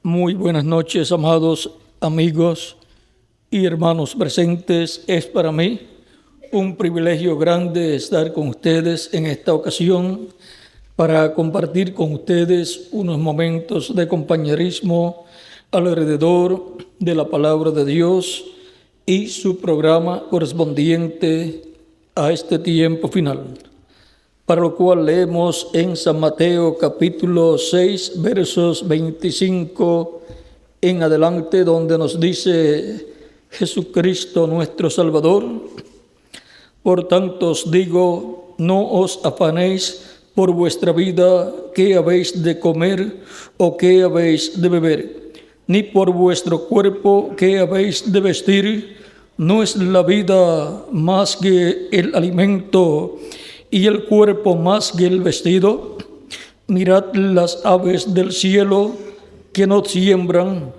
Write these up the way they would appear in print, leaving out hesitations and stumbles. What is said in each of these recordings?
Muy buenas noches, amados amigos y hermanos presentes. Es para mí un privilegio grande estar con ustedes en esta ocasión para compartir con ustedes unos momentos de compañerismo alrededor de la palabra de Dios y su programa correspondiente a este tiempo final, para lo cual leemos en San Mateo capítulo 6, versos 25 en adelante, donde nos dice Jesucristo nuestro Salvador: por tanto os digo, no os afanéis por vuestra vida, qué habéis de comer o qué habéis de beber, ni por vuestro cuerpo, qué habéis de vestir. ¿No es la vida más que el alimento y el cuerpo más que el vestido? Mirad las aves del cielo, que no siembran,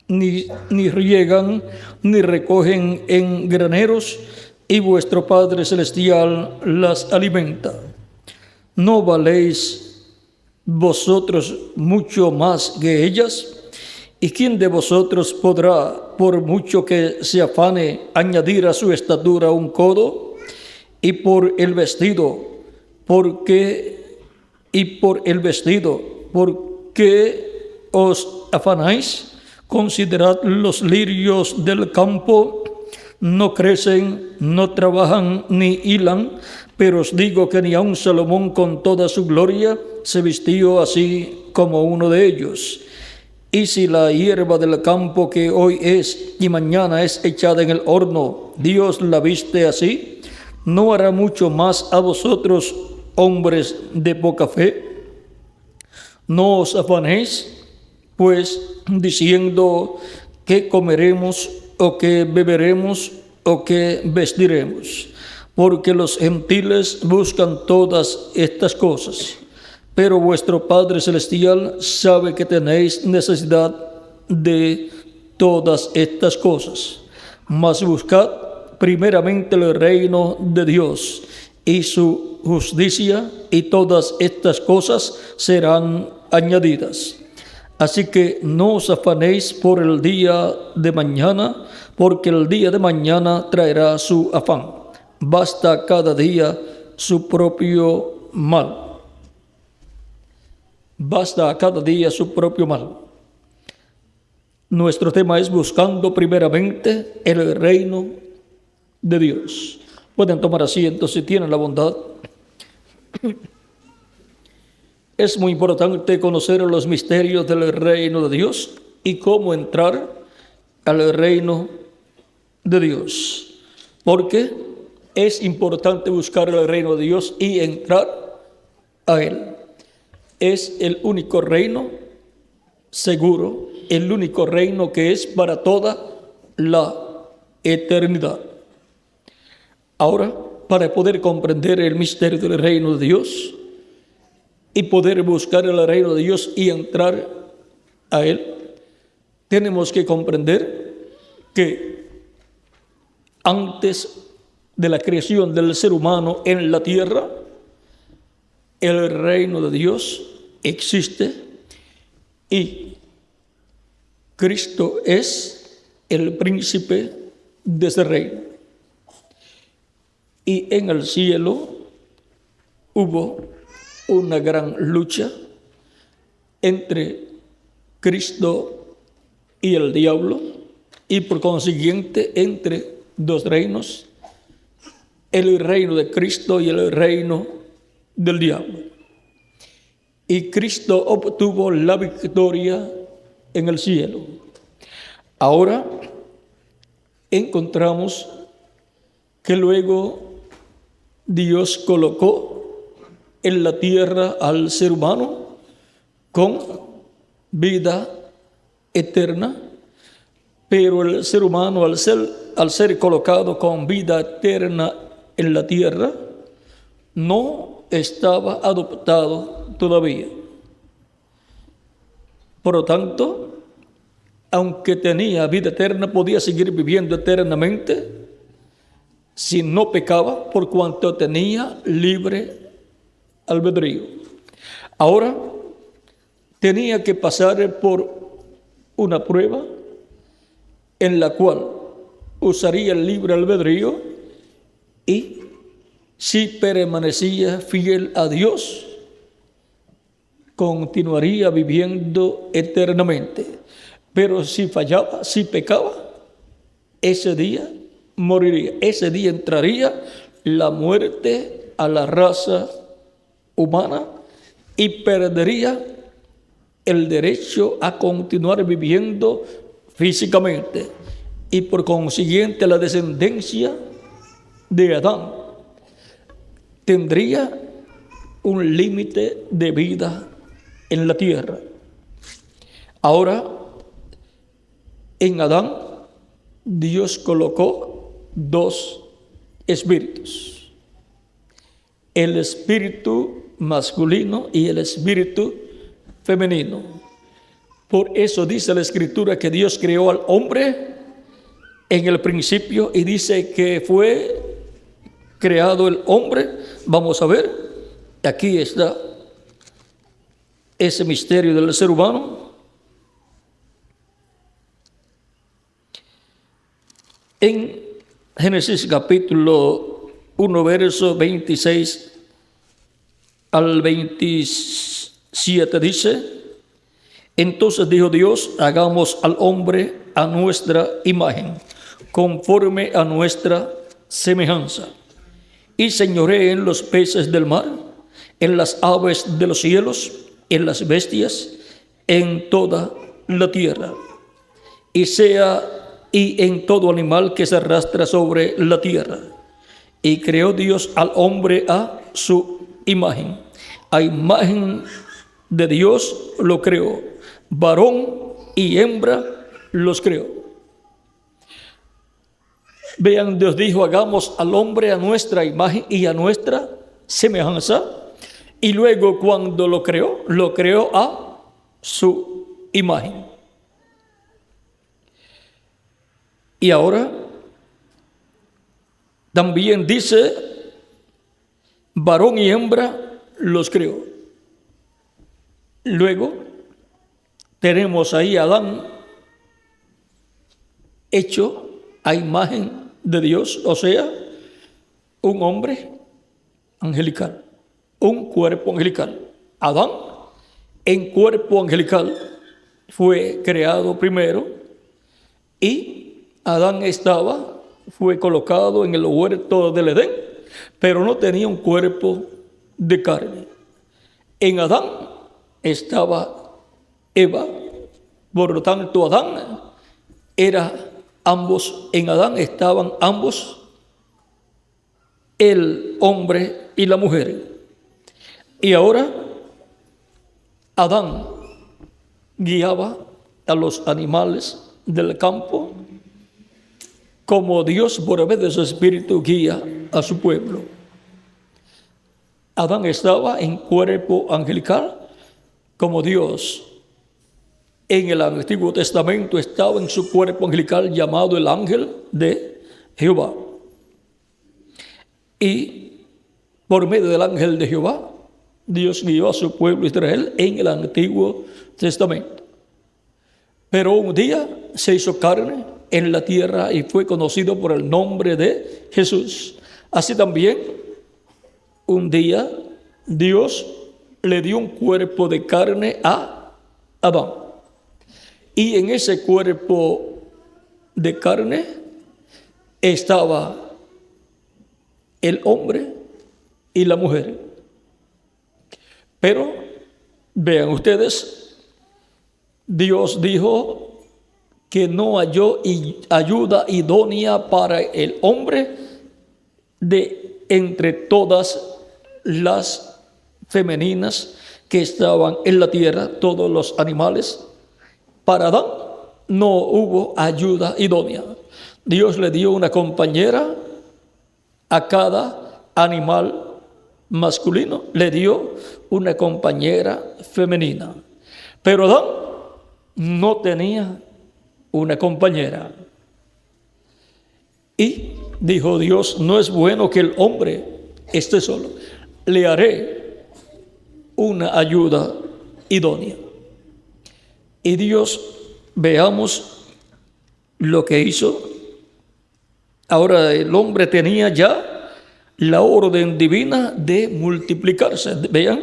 ni riegan, ni recogen en graneros, y vuestro Padre Celestial las alimenta. ¿No valéis vosotros mucho más que ellas? ¿Y quién de vosotros podrá, por mucho que se afane, añadir a su estatura un codo? Y por el vestido, ¿por qué os afanáis? Considerad los lirios del campo, no crecen, no trabajan ni hilan, pero os digo que ni aun Salomón con toda su gloria se vistió así como uno de ellos. Y si la hierba del campo, que hoy es y mañana es echada en el horno, Dios la viste así, ¿no hará mucho más a vosotros, hombres de poca fe? No os afanéis, pues, diciendo qué comeremos, o qué beberemos, o qué vestiremos, porque los gentiles buscan todas estas cosas. Pero vuestro Padre Celestial sabe que tenéis necesidad de todas estas cosas. Mas buscad primeramente el reino de Dios y su justicia, y todas estas cosas serán añadidas. Así que no os afanéis por el día de mañana, porque el día de mañana traerá su afán. Basta cada día su propio mal. Basta a cada día su propio mal. Nuestro tema es buscando primeramente el reino de Dios. Pueden tomar asiento si tienen la bondad. Es muy importante conocer los misterios del reino de Dios y cómo entrar al reino de Dios. Porque es importante buscar el reino de Dios y entrar a Él. Es el único reino seguro, el único reino que es para toda la eternidad. Ahora, para poder comprender el misterio del reino de Dios y poder buscar el reino de Dios y entrar a Él, tenemos que comprender que antes de la creación del ser humano en la tierra, el reino de Dios existe y Cristo es el príncipe de ese reino. Y en el cielo hubo una gran lucha entre Cristo y el diablo, y por consiguiente entre dos reinos, el reino de Cristo y el reino del diablo. Y Cristo obtuvo la victoria en el cielo. Ahora encontramos que luego Dios colocó en la tierra al ser humano con vida eterna, pero el ser humano al ser colocado con vida eterna en la tierra, no estaba adoptado todavía. Por lo tanto, aunque tenía vida eterna, podía seguir viviendo eternamente si no pecaba, por cuanto tenía libre albedrío. Ahora tenía que pasar por una prueba en la cual usaría el libre albedrío y si permanecía fiel a Dios, continuaría viviendo eternamente. Pero si fallaba, si pecaba, ese día moriría. Ese día entraría la muerte a la raza humana y perdería el derecho a continuar viviendo físicamente. Y por consiguiente la descendencia de Adán tendría un límite de vida en la tierra. Ahora, en Adán, Dios colocó dos espíritus: el espíritu masculino y el espíritu femenino. Por eso dice la Escritura que Dios creó al hombre en el principio y dice que fue creado el hombre. Vamos a ver, aquí está ese misterio del ser humano. En Génesis capítulo 1, verso 26 al 27 dice: entonces dijo Dios, hagamos al hombre a nuestra imagen, conforme a nuestra semejanza, y señoree en los peces del mar, en las aves de los cielos, en las bestias, en toda la tierra, y en todo animal que se arrastra sobre la tierra. Y creó Dios al hombre a su imagen. A imagen de Dios lo creó. Varón y hembra los creó. Vean, Dios dijo, hagamos al hombre a nuestra imagen y a nuestra semejanza. Y luego cuando lo creó a su imagen. Y ahora también dice, varón y hembra los creó. Luego tenemos ahí a Adán hecho a imagen de Dios, o sea, un hombre angelical, un cuerpo angelical. Adán en cuerpo angelical fue creado primero y Adán fue colocado en el huerto del Edén, pero no tenía un cuerpo de carne. En Adán estaba Eva, por lo tanto Adán en Adán estaban ambos, el hombre y la mujer. Y ahora Adán guiaba a los animales del campo, como Dios por medio de su espíritu guía a su pueblo. Adán estaba en cuerpo angelical, como Dios en el Antiguo Testamento estaba en su cuerpo angelical llamado el ángel de Jehová. Y por medio del ángel de Jehová, Dios guió a su pueblo Israel en el Antiguo Testamento. Pero un día se hizo carne en la tierra y fue conocido por el nombre de Jesús. Así también, un día Dios le dio un cuerpo de carne a Adán. Y en ese cuerpo de carne estaba el hombre y la mujer. Pero vean ustedes, Dios dijo que no halló ayuda idónea para el hombre de entre todas las femeninas que estaban en la tierra, todos los animales. Para Adán no hubo ayuda idónea. Dios le dio una compañera a cada animal masculino, le dio una compañera femenina. Pero Adán no tenía una compañera. Y dijo Dios, no es bueno que el hombre esté solo. Le haré una ayuda idónea. Y Dios veamos lo que hizo. Ahora el hombre tenía ya la orden divina de multiplicarse. Vean,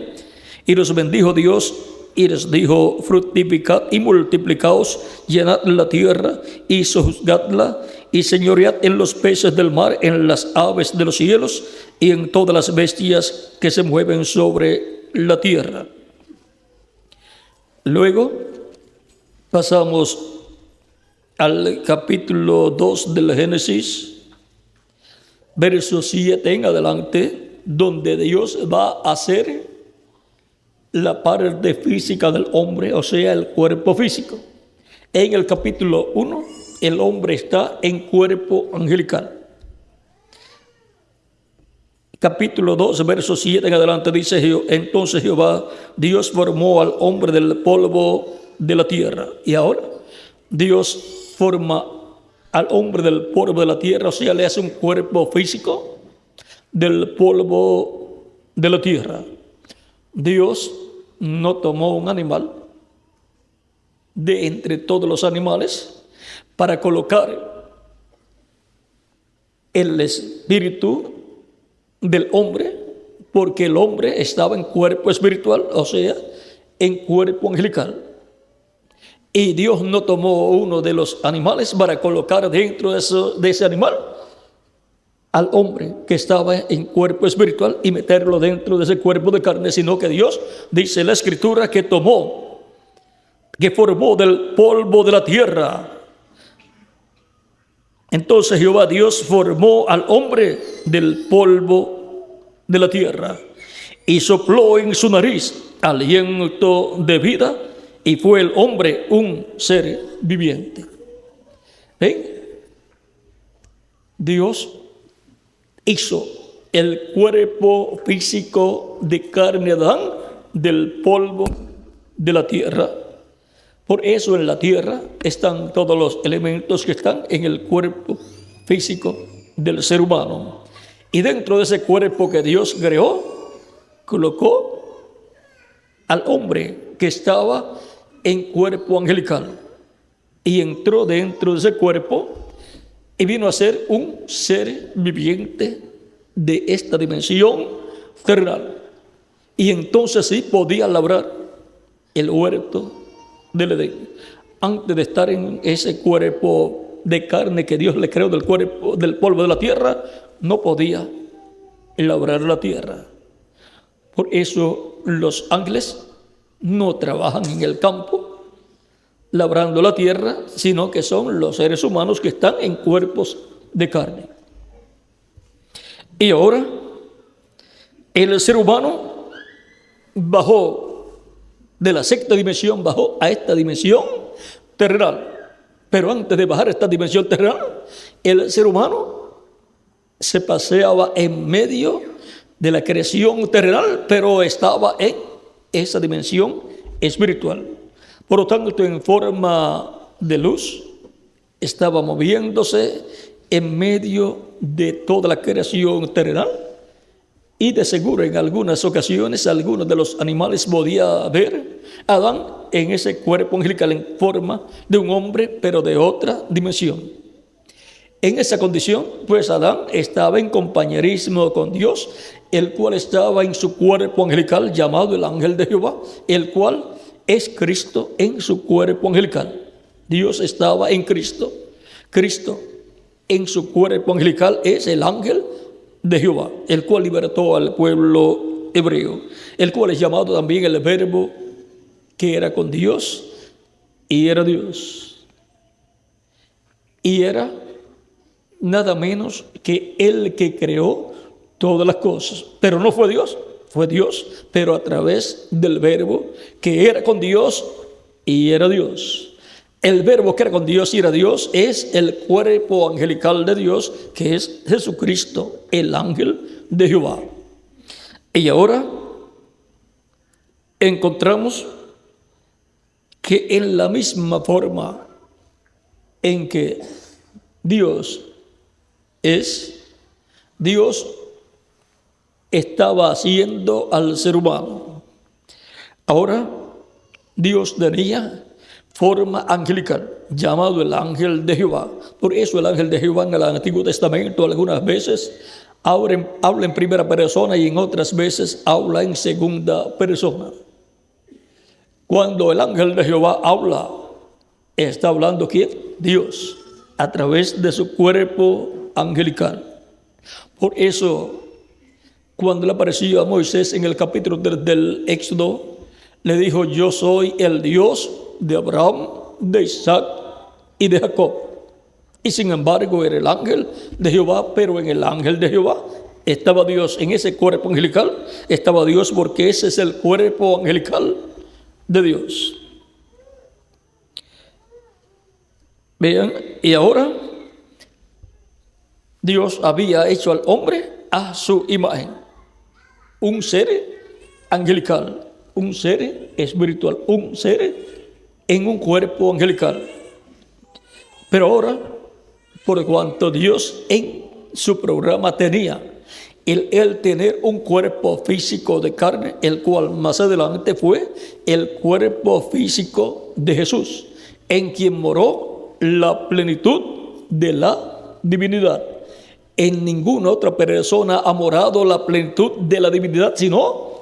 y los bendijo Dios y les dijo: fructificad y multiplicaos, llenad la tierra y sojuzgadla, y señoread en los peces del mar, en las aves de los cielos y en todas las bestias que se mueven sobre la tierra. Luego pasamos al capítulo 2 del Génesis, verso 7 en adelante, donde Dios va a hacer la parte física del hombre, o sea, el cuerpo físico. En el capítulo 1, el hombre está en cuerpo angelical. Capítulo 2, verso 7 en adelante dice: entonces Jehová Dios formó al hombre del polvo de la tierra. Y ahora Dios forma al hombre del polvo de la tierra, o sea, le hace un cuerpo físico del polvo de la tierra. Dios no tomó un animal de entre todos los animales para colocar el espíritu del hombre, porque el hombre estaba en cuerpo espiritual, o sea, en cuerpo angelical. Y Dios no tomó uno de los animales para colocar dentro de ese animal al hombre que estaba en cuerpo espiritual y meterlo dentro de ese cuerpo de carne, sino que Dios, dice la Escritura, que formó del polvo de la tierra. Entonces Jehová Dios formó al hombre del polvo de la tierra y sopló en su nariz aliento de vida, y fue el hombre un ser viviente. ¿Ven? Dios hizo el cuerpo físico de carne de Adán del polvo de la tierra. Por eso en la tierra están todos los elementos que están en el cuerpo físico del ser humano. Y dentro de ese cuerpo que Dios creó, colocó al hombre que estaba en cuerpo angelical. Y entró dentro de ese cuerpo y vino a ser un ser viviente de esta dimensión terrenal. Y entonces sí podía labrar el huerto del Edén. Antes de estar en ese cuerpo de carne que Dios le creó del cuerpo, del polvo de la tierra, no podía labrar la tierra. Por eso los ángeles no trabajan en el campo labrando la tierra, sino que son los seres humanos que están en cuerpos de carne. Y ahora el ser humano bajó de la sexta dimensión, bajó a esta dimensión terrenal. Pero antes de bajar a esta dimensión terrenal, el ser humano se paseaba en medio de la creación terrenal, pero estaba en esa dimensión espiritual. Por lo tanto, en forma de luz, estaba moviéndose en medio de toda la creación terrenal, y de seguro en algunas ocasiones algunos de los animales podía ver a Adán en ese cuerpo angelical en forma de un hombre, pero de otra dimensión. En esa condición, pues Adán estaba en compañerismo con Dios, el cual estaba en su cuerpo angelical llamado el ángel de Jehová, el cual es Cristo en su cuerpo angelical. Dios estaba en Cristo. Cristo en su cuerpo angelical es el ángel de Jehová, el cual libertó al pueblo hebreo, el cual es llamado también el Verbo, que era con Dios y era Dios. Y era nada menos que el que creó todas las cosas. Pero no fue Dios, fue Dios, pero a través del Verbo, que era con Dios y era Dios. El Verbo que era con Dios y era Dios es el cuerpo angelical de Dios, que es Jesucristo, el ángel de Jehová. Y ahora encontramos que en la misma forma en que Dios estaba haciendo al ser humano, ahora Dios tenía forma angelical, llamado el ángel de Jehová. Por eso el ángel de Jehová en el Antiguo Testamento algunas veces habla en primera persona y en otras veces habla en segunda persona. Cuando el ángel de Jehová habla, está hablando ¿quién? Dios, a través de su cuerpo angelical. Por eso, cuando le apareció a Moisés en el capítulo 3 del Éxodo, le dijo: yo soy el Dios de Abraham, de Isaac y de Jacob. Y sin embargo era el ángel de Jehová, pero en el ángel de Jehová estaba Dios. En ese cuerpo angelical estaba Dios, porque ese es el cuerpo angelical de Dios. Vean, y ahora Dios había hecho al hombre a su imagen, un ser angelical, un ser espiritual, un ser en un cuerpo angelical. Pero ahora, por cuanto Dios en su programa tenía el tener un cuerpo físico de carne, el cual más adelante fue el cuerpo físico de Jesús, en quien moró la plenitud de la divinidad. En ninguna otra persona ha morado la plenitud de la divinidad, sino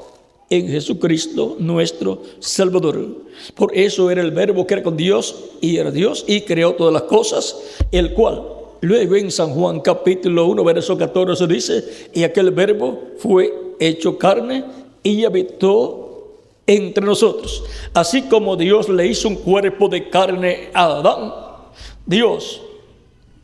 en Jesucristo nuestro Salvador. Por eso era el Verbo que era con Dios y era Dios y creó todas las cosas, el cual luego en San Juan capítulo 1 verso 14 dice: y aquel Verbo fue hecho carne y habitó entre nosotros. Así como Dios le hizo un cuerpo de carne a Adán, Dios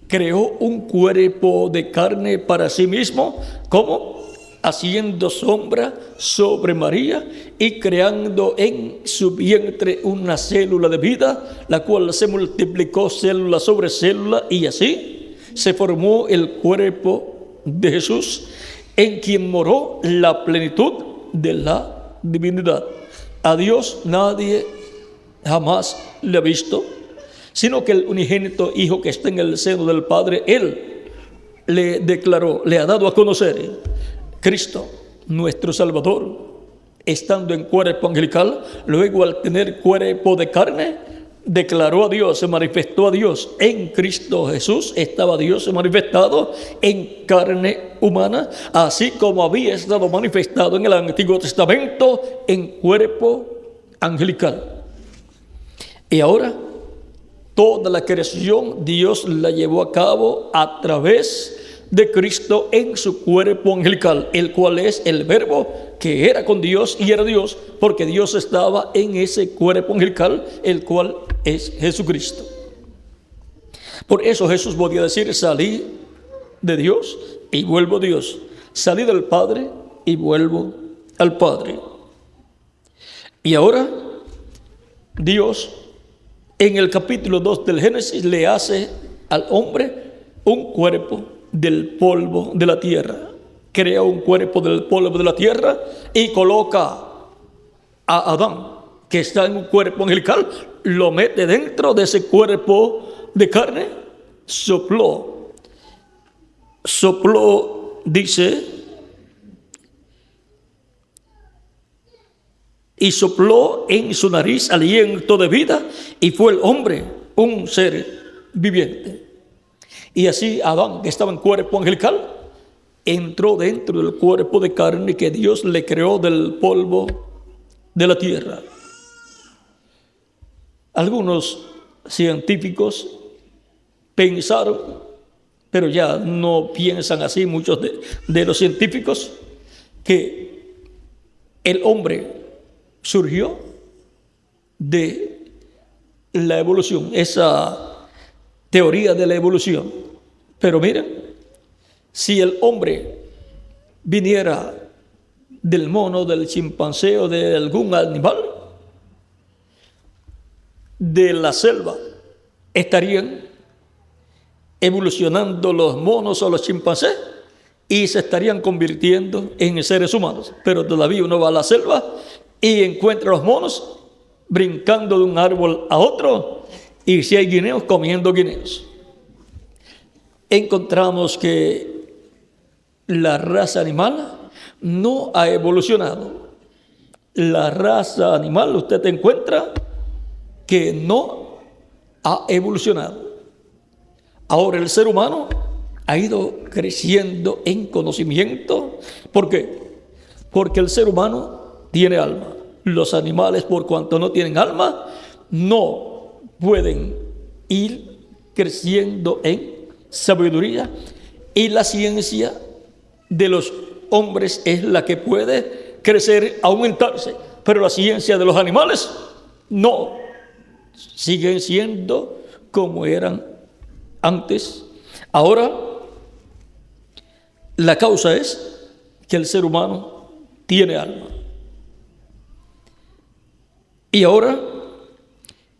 creó un cuerpo de carne para sí mismo. ¿Cómo? Haciendo sombra sobre María y creando en su vientre una célula de vida, la cual se multiplicó célula sobre célula, y así se formó el cuerpo de Jesús, en quien moró la plenitud de la divinidad. A Dios nadie jamás le ha visto, sino que el unigénito Hijo que está en el seno del Padre, Él le declaró, le ha dado a conocer. Cristo, nuestro Salvador, estando en cuerpo angelical, luego al tener cuerpo de carne, declaró a Dios, se manifestó a Dios. En Cristo Jesús estaba Dios manifestado en carne humana, así como había estado manifestado en el Antiguo Testamento en cuerpo angelical. Y ahora, toda la creación Dios la llevó a cabo a través de Cristo en su cuerpo angelical, el cual es el Verbo que era con Dios y era Dios, porque Dios estaba en ese cuerpo angelical, el cual es Jesucristo. Por eso Jesús podía decir: salí de Dios y vuelvo a Dios, salí del Padre y vuelvo al Padre. Y ahora Dios en el capítulo 2 del Génesis le hace al hombre un cuerpo del polvo de la tierra. Crea un cuerpo del polvo de la tierra y coloca a Adán, que está en un cuerpo angelical, lo mete dentro de ese cuerpo de carne, sopló, dice, y sopló en su nariz aliento de vida, y fue el hombre un ser viviente. Y así Adán, que estaba en cuerpo angelical, entró dentro del cuerpo de carne que Dios le creó del polvo de la tierra. Algunos científicos pensaron, pero ya no piensan así muchos de los científicos, que el hombre surgió de la evolución, esa teoría de la evolución. Pero miren, si el hombre viniera del mono, del chimpancé o de algún animal de la selva, estarían evolucionando los monos o los chimpancés y se estarían convirtiendo en seres humanos. Pero todavía uno va a la selva y encuentra a los monos brincando de un árbol a otro, y si hay guineos, comiendo guineos. Encontramos que la raza animal no ha evolucionado. La raza animal usted encuentra que no ha evolucionado. Ahora el ser humano ha ido creciendo en conocimiento. ¿Por qué? Porque el ser humano tiene alma. Los animales, por cuanto no tienen alma, no pueden ir creciendo en sabiduría, y la ciencia de los hombres es la que puede crecer, aumentarse, pero la ciencia de los animales no, siguen siendo como eran antes. Ahora la causa es que el ser humano tiene alma. Y ahora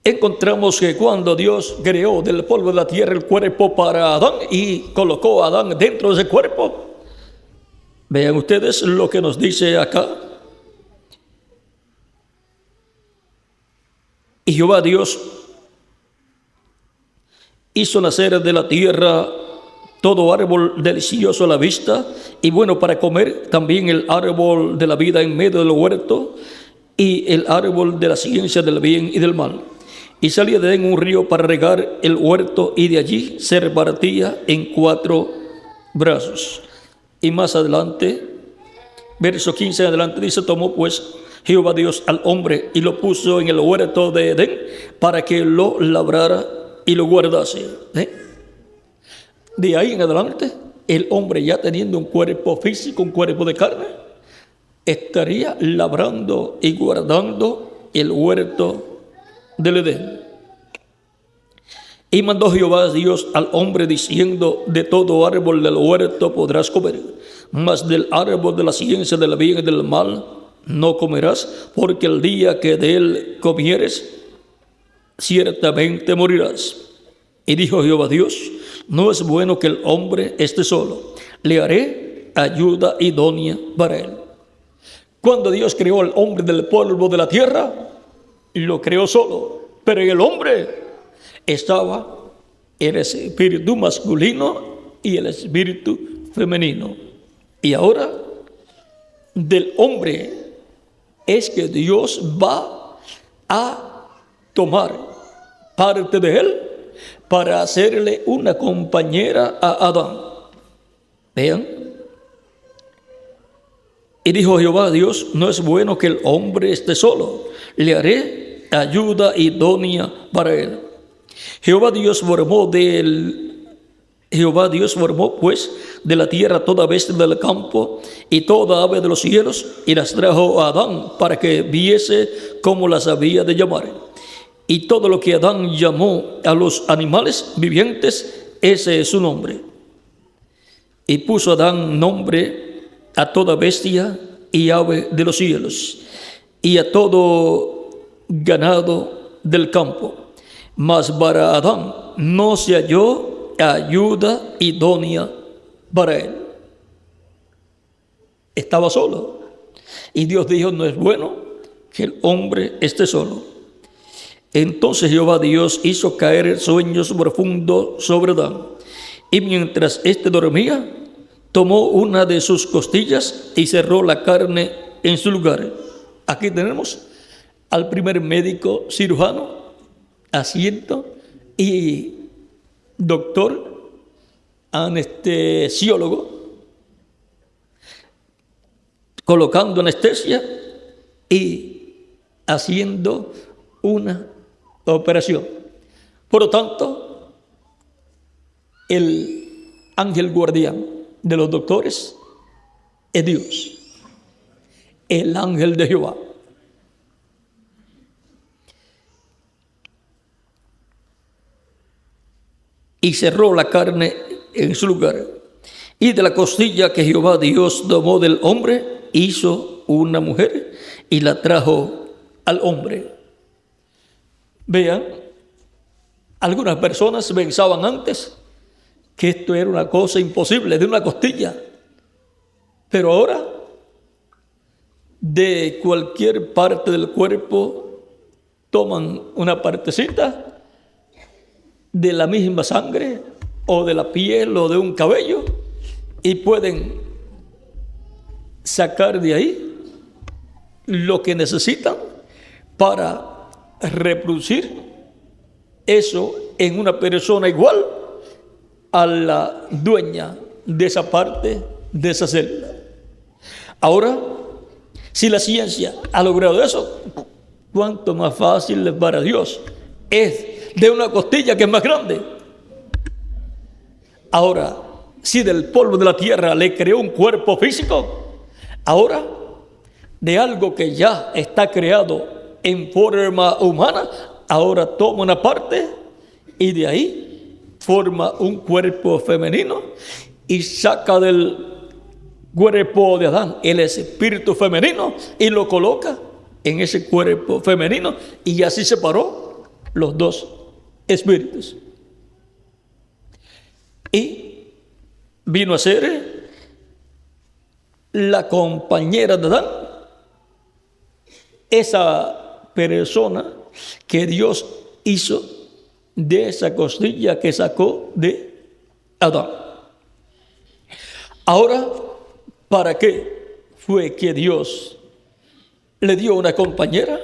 encontramos que cuando Dios creó del polvo de la tierra el cuerpo para Adán y colocó a Adán dentro de ese cuerpo, vean ustedes lo que nos dice acá. Y Jehová Dios hizo nacer de la tierra todo árbol delicioso a la vista y bueno para comer, también el árbol de la vida en medio del huerto y el árbol de la ciencia del bien y del mal. Y salía de él un río para regar el huerto, y de allí se repartía en 4 brazos. Y más adelante, verso 15 en adelante, dice: tomó pues Jehová Dios al hombre y lo puso en el huerto de Edén para que lo labrara y lo guardase. De ahí en adelante, el hombre, ya teniendo un cuerpo físico, un cuerpo de carne, estaría labrando y guardando el huerto del Edén. Y mandó Jehová Dios al hombre diciendo: de todo árbol del huerto podrás comer, mas del árbol de la ciencia del bien y del mal no comerás, porque el día que de él comieres, ciertamente morirás. Y dijo Jehová Dios: no es bueno que el hombre esté solo, le haré ayuda idónea para él. Cuando Dios creó al hombre del polvo de la tierra, lo creó solo, pero en el hombre estaba el espíritu masculino y el espíritu femenino. Y ahora del hombre es que Dios va a tomar parte de él para hacerle una compañera a Adán. Vean. Y dijo Jehová Dios: no es bueno que el hombre esté solo, le haré ayuda idónea para él. Jehová Dios formó pues de la tierra toda bestia del campo y toda ave de los cielos, y las trajo a Adán para que viese cómo las había de llamar. Y todo lo que Adán llamó a los animales vivientes, ese es su nombre. Y puso Adán nombre a toda bestia y ave de los cielos, y a todo ganado del campo. Mas para Adán no se halló ayuda idónea para él. Estaba solo. Y Dios dijo: no es bueno que el hombre esté solo. Entonces Jehová Dios hizo caer sueños profundos sobre Adán. Y mientras éste dormía, tomó una de sus costillas y cerró la carne en su lugar. Aquí tenemos al primer médico cirujano, asiento, y doctor anestesiólogo, colocando anestesia y haciendo una operación. Por lo tanto, el ángel guardián de los doctores es Dios, el ángel de Jehová. Y cerró la carne en su lugar. Y de la costilla que Jehová Dios tomó del hombre, hizo una mujer y la trajo al hombre. Vean, algunas personas pensaban antes que esto era una cosa imposible, de una costilla. Pero ahora, de cualquier parte del cuerpo, toman una partecita de la misma sangre o de la piel o de un cabello y pueden sacar de ahí lo que necesitan para reproducir eso en una persona igual a la dueña de esa parte, de esa célula. Ahora, si la ciencia ha logrado eso, ¿cuánto más fácil para Dios es de una costilla que es más grande? Ahora, si del polvo de la tierra le creó un cuerpo físico, ahora de algo que ya está creado en forma humana, ahora toma una parte y de ahí forma un cuerpo femenino y saca del cuerpo de Adán el espíritu femenino y lo coloca en ese cuerpo femenino, y así separó los dos espíritus. Y vino a ser la compañera de Adán, esa persona que Dios hizo de esa costilla que sacó de Adán. Ahora, ¿para qué fue que Dios le dio una compañera?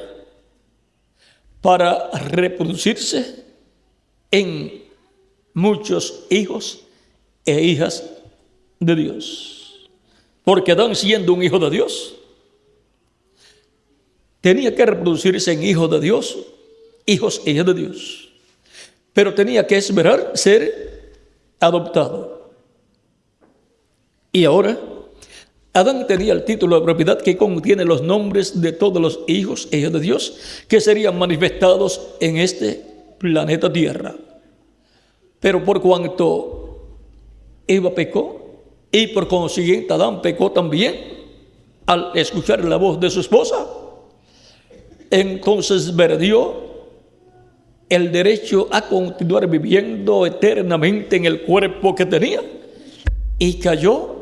Para reproducirse en muchos hijos e hijas de Dios. Porque Adán, siendo un hijo de Dios, tenía que reproducirse en hijos de Dios, hijos e hijas de Dios. Pero tenía que esperar ser adoptado. Y ahora, Adán tenía el título de propiedad que contiene los nombres de todos los hijos e hijas de Dios que serían manifestados en este planeta Tierra. Pero por cuanto Eva pecó y por consiguiente Adán pecó también al escuchar la voz de su esposa, entonces perdió el derecho a continuar viviendo eternamente en el cuerpo que tenía y cayó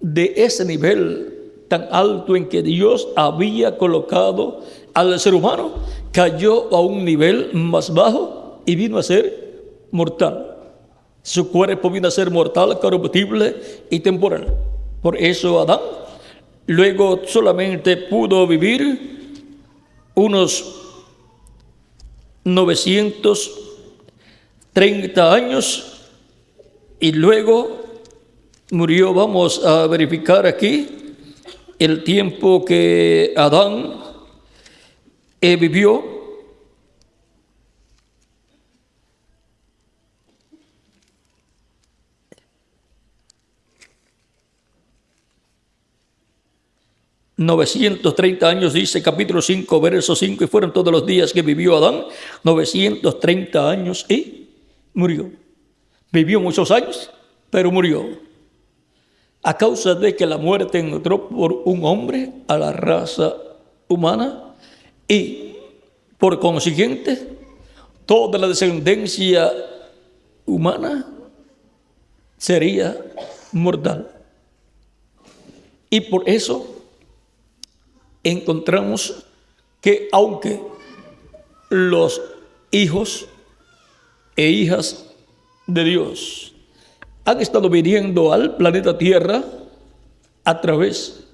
de ese nivel tan alto en que Dios había colocado al ser humano, cayó a un nivel más bajo y vino a ser mortal. Su cuerpo vino a ser mortal, corruptible y temporal. Por eso Adán luego solamente pudo vivir unos 930 años y luego murió. Vamos a verificar aquí el tiempo que Adán vivió. $930 dice capítulo 5, verso 5, y fueron todos los días que vivió Adán, 930 años y murió. Vivió muchos años, pero murió. A causa de que la muerte entró por un hombre a la raza humana y por consiguiente toda la descendencia humana sería mortal. Y por eso encontramos que aunque los hijos e hijas de Dios han estado viniendo al planeta Tierra a través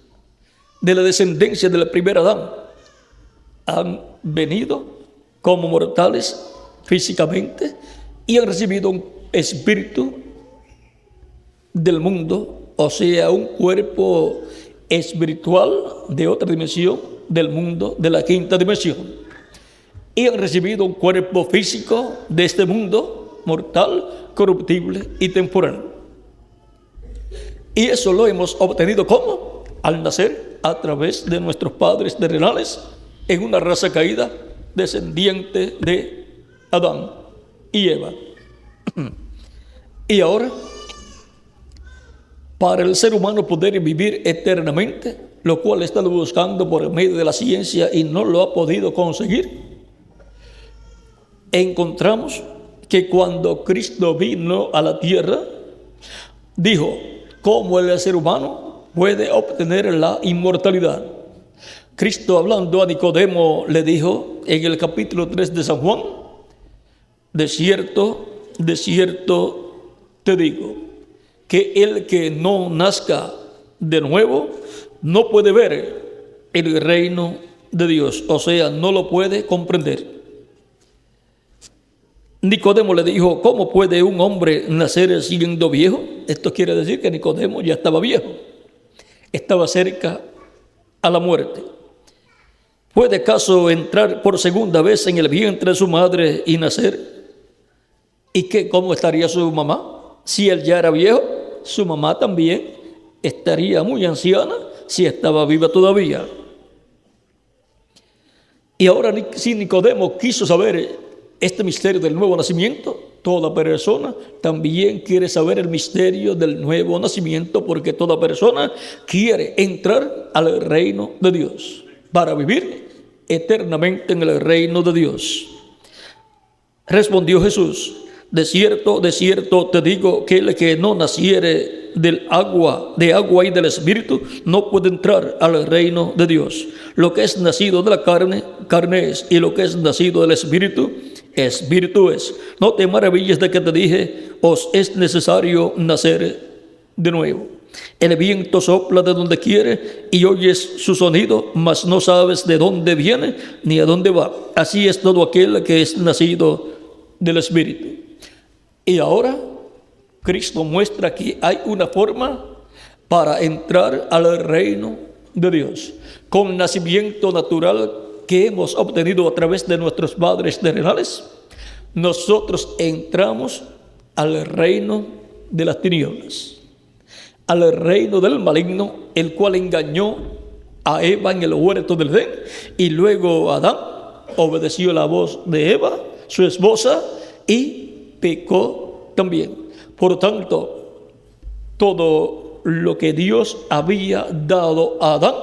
de la descendencia del primer Adán, han venido como mortales físicamente y han recibido un espíritu del mundo, o sea, un cuerpo espiritual de otra dimensión del mundo, de la quinta dimensión, y han recibido un cuerpo físico de este mundo mortal, corruptible y temporal. Y eso lo hemos obtenido ¿cómo? Al nacer a través de nuestros padres terrenales en una raza caída descendiente de Adán y Eva. Y ahora, para el ser humano poder vivir eternamente, lo cual ha estado buscando por medio de la ciencia y no lo ha podido conseguir, encontramos que cuando Cristo vino a la tierra, dijo cómo el ser humano puede obtener la inmortalidad. Cristo, hablando a Nicodemo, le dijo en el capítulo 3 de San Juan: de cierto te digo, que el que no nazca de nuevo no puede ver el reino de Dios, o sea, no lo puede comprender. Nicodemo le dijo: ¿cómo puede un hombre nacer siendo viejo? Esto quiere decir que Nicodemo ya estaba viejo, estaba cerca a la muerte. ¿Puede acaso entrar por segunda vez en el vientre de su madre y nacer? ¿Y cómo estaría su mamá? Si él ya era viejo, su mamá también estaría muy anciana si estaba viva todavía. Y ahora, si Nicodemo quiso saber este misterio del nuevo nacimiento, toda persona también quiere saber el misterio del nuevo nacimiento, porque toda persona quiere entrar al reino de Dios para vivir eternamente en el reino de Dios. Respondió Jesús: de cierto te digo que el que no naciere de agua y del Espíritu no puede entrar al reino de Dios. Lo que es nacido de la carne, carne es, y lo que es nacido del Espíritu, Espíritu es. No te maravilles de que te dije: os es necesario nacer de nuevo. El viento sopla de donde quiere y oyes su sonido, mas no sabes de dónde viene ni a dónde va. Así es todo aquel que es nacido del Espíritu. Y ahora Cristo muestra que hay una forma para entrar al reino de Dios. Con nacimiento natural que hemos obtenido a través de nuestros padres terrenales, nosotros entramos al reino de las tinieblas, al reino del maligno, el cual engañó a Eva en el huerto del Edén, y luego Adán obedeció la voz de Eva, su esposa, y pecó también. Por tanto, todo lo que Dios había dado a Adán,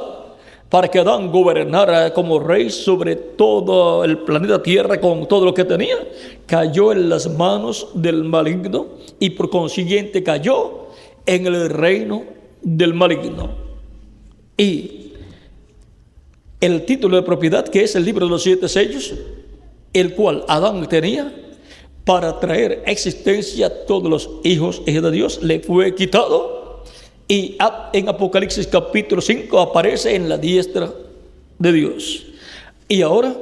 para que Adán gobernara como rey sobre todo el planeta Tierra con todo lo que tenía, cayó en las manos del maligno y por consiguiente cayó en el reino del maligno. Y el título de propiedad, que es el libro de los 7 sellos, el cual Adán tenía para traer a existencia todos los hijos de Dios, le fue quitado, y en Apocalipsis capítulo 5 aparece en la diestra de Dios. Y ahora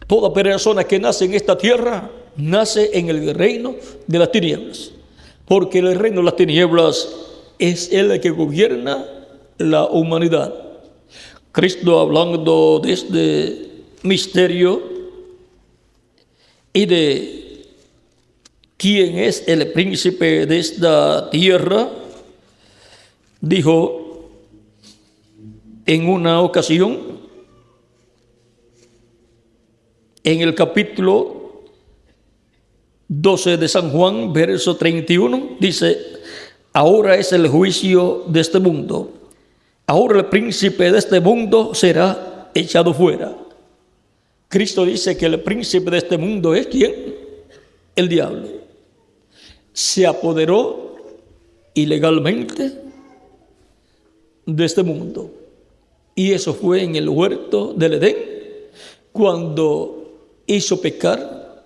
toda persona que nace en esta tierra nace en el reino de las tinieblas, porque el reino de las tinieblas es el que gobierna la humanidad. Cristo, hablando de este misterio y de quién es el príncipe de esta tierra, dijo en una ocasión, en el capítulo 12 de San Juan, verso 31, dice: ahora es el juicio de este mundo. Ahora el príncipe de este mundo será echado fuera. Cristo dice que el príncipe de este mundo es ¿quién? El diablo. Se apoderó ilegalmente de este mundo. Y eso fue en el huerto del Edén, cuando hizo pecar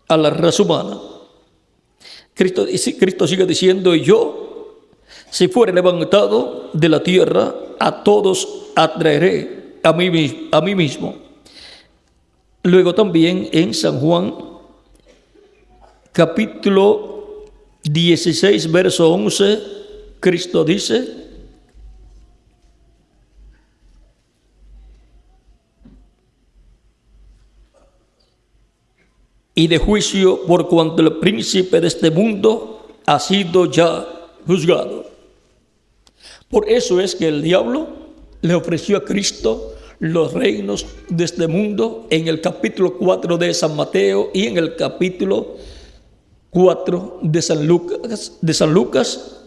a la raza humana. Cristo sigue diciendo: yo, si fuere levantado de la tierra, a todos atraeré a mí mismo. Luego también en San Juan, capítulo 16, verso 11, Cristo dice: y de juicio por cuanto el príncipe de este mundo ha sido ya juzgado. Por eso es que el diablo le ofreció a Cristo los reinos de este mundo en el capítulo 4 de San Mateo y en el capítulo 4 de San Lucas,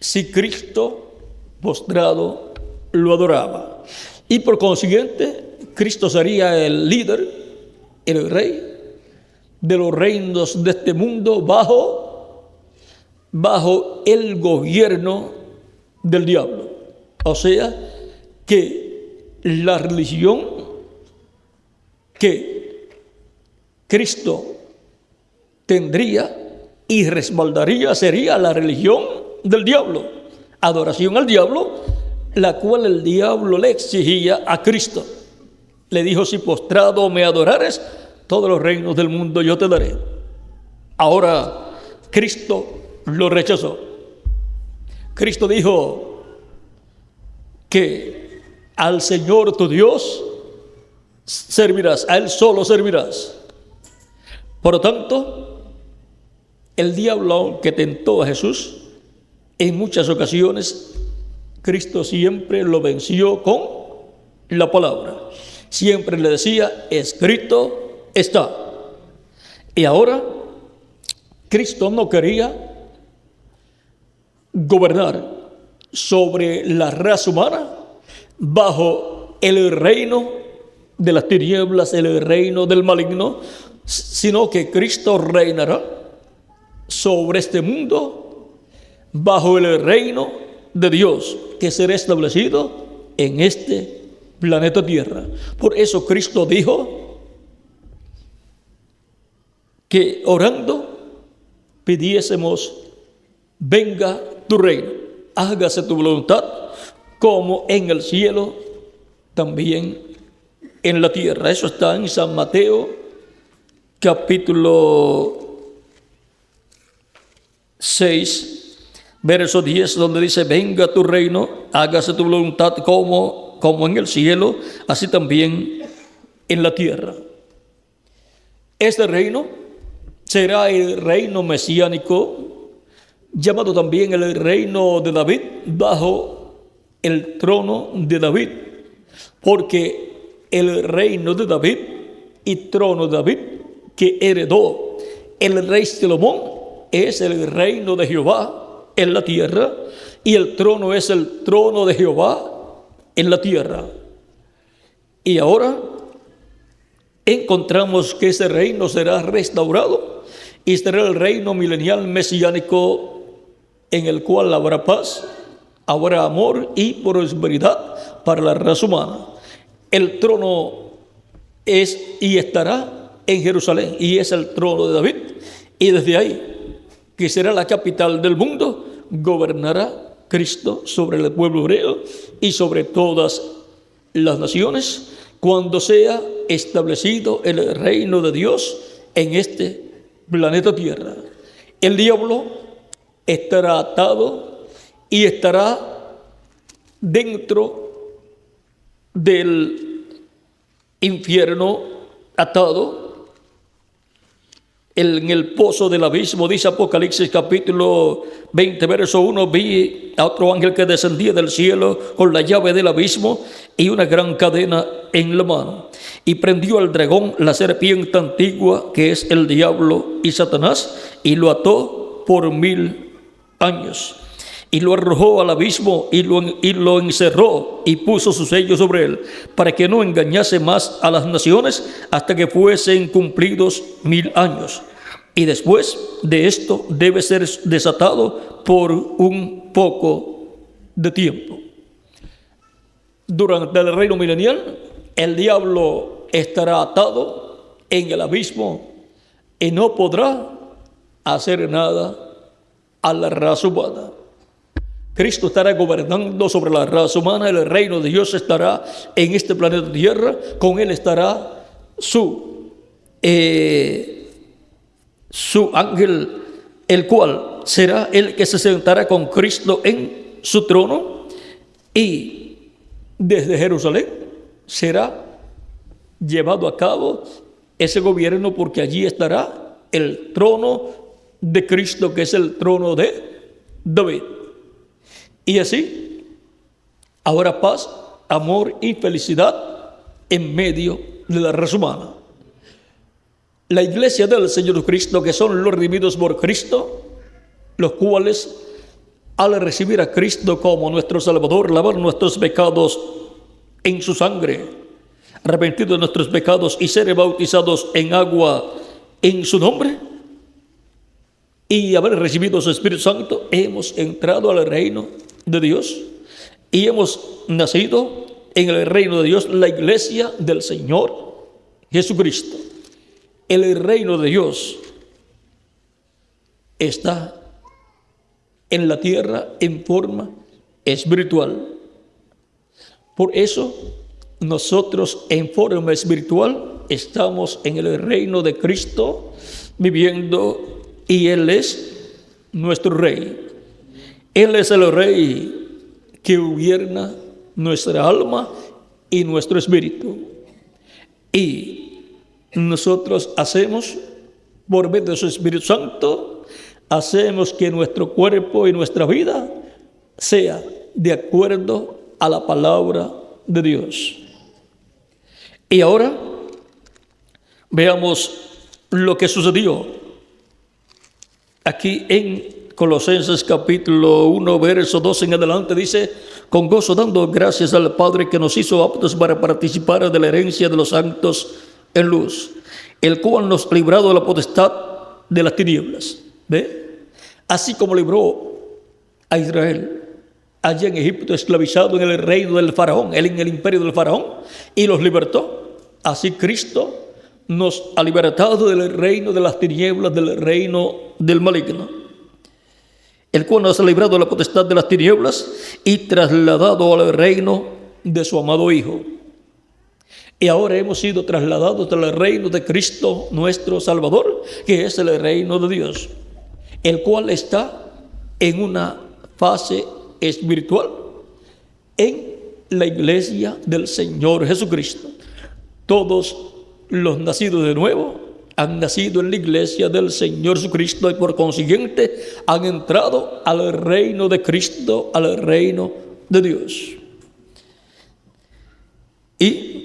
si Cristo postrado lo adoraba. Y por consiguiente, Cristo sería el líder, el rey de los reinos de este mundo bajo el gobierno del diablo. O sea, que la religión que Cristo tendría y respaldaría sería la religión del diablo, adoración al diablo, la cual el diablo le exigía a Cristo. Le dijo: si postrado me adorares, todos los reinos del mundo yo te daré. Ahora Cristo lo rechazó. Cristo dijo que al Señor tu Dios servirás, a Él solo servirás. Por lo tanto, el diablo que tentó a Jesús, en muchas ocasiones, Cristo siempre lo venció con la palabra. Siempre le decía, escrito está. Y ahora, Cristo no quería gobernar sobre la raza humana bajo el reino de las tinieblas, el reino del maligno, sino que Cristo reinará sobre este mundo bajo el reino de Dios, que será establecido en este planeta Tierra. Por eso Cristo dijo que orando pidiésemos, venga tu reino, hágase tu voluntad, como en el cielo, también en la tierra. Eso está en San Mateo, capítulo 6, verso 10, donde dice, venga tu reino, hágase tu voluntad como en el cielo, así también en la tierra. Este reino será el reino mesiánico, llamado también el reino de David, bajo el trono de David, porque el reino de David y trono de David que heredó el rey Salomón es el reino de Jehová en la tierra, y el trono es el trono de Jehová en la tierra. Y ahora encontramos que ese reino será restaurado y será el reino milenial mesiánico, en el cual habrá paz, habrá amor y prosperidad para la raza humana. El trono es y estará en Jerusalén, y es el trono de David, y desde ahí, que será la capital del mundo, gobernará Cristo sobre el pueblo hebreo y sobre todas las naciones, cuando sea establecido el reino de Dios en este planeta Tierra. El diablo estará atado y estará dentro del infierno, atado en el pozo del abismo. Dice Apocalipsis capítulo 20, verso 1, vi a otro ángel que descendía del cielo con la llave del abismo y una gran cadena en la mano, y prendió al dragón, la serpiente antigua, que es el diablo y Satanás, y lo ató por 1000 años, y lo arrojó al abismo y lo encerró y puso su sello sobre él, para que no engañase más a las naciones hasta que fuesen cumplidos 1000 años. Y después de esto debe ser desatado por un poco de tiempo. Durante el reino milenial, el diablo estará atado en el abismo y no podrá hacer nada a la raza humana. Cristo estará gobernando sobre la raza humana, el reino de Dios estará en este planeta Tierra, con él estará su ángel, el cual será el que se sentará con Cristo en su trono, y desde Jerusalén será llevado a cabo ese gobierno, porque allí estará el trono de Cristo, que es el trono de David. Y así habrá paz, amor y felicidad en medio de la raza humana. La iglesia del Señor Cristo, que son los redimidos por Cristo, los cuales al recibir a Cristo como nuestro Salvador, lavar nuestros pecados en su sangre, arrepentidos de nuestros pecados y ser bautizados en agua en su nombre, y haber recibido su Espíritu Santo, hemos entrado al reino de Dios y hemos nacido en el reino de Dios, la iglesia del Señor Jesucristo. El reino de Dios está en la tierra en forma espiritual. Por eso nosotros en forma espiritual estamos en el reino de Cristo viviendo, y Él es nuestro Rey. Él es el Rey que gobierna nuestra alma y nuestro espíritu. Y nosotros hacemos, por medio de su Espíritu Santo, hacemos que nuestro cuerpo y nuestra vida sea de acuerdo a la palabra de Dios. Y ahora veamos lo que sucedió aquí en Colosenses capítulo 1, verso 12 en adelante. Dice: con gozo dando gracias al Padre que nos hizo aptos para participar de la herencia de los santos en luz, el cual nos ha librado de la potestad de las tinieblas. ¿Ve? Así como libró a Israel allá en Egipto, esclavizado en el reino del faraón, él en el imperio del faraón, y los libertó. Así Cristo nos ha libertado del reino de las tinieblas, del reino del maligno, el cual nos ha librado de la potestad de las tinieblas y trasladado al reino de su amado Hijo. Y ahora hemos sido trasladados al reino de Cristo nuestro Salvador, que es el reino de Dios, el cual está en una fase espiritual en la iglesia del Señor Jesucristo. Todos los nacidos de nuevo han nacido en la iglesia del Señor Jesucristo y por consiguiente han entrado al reino de Cristo, al reino de Dios. Y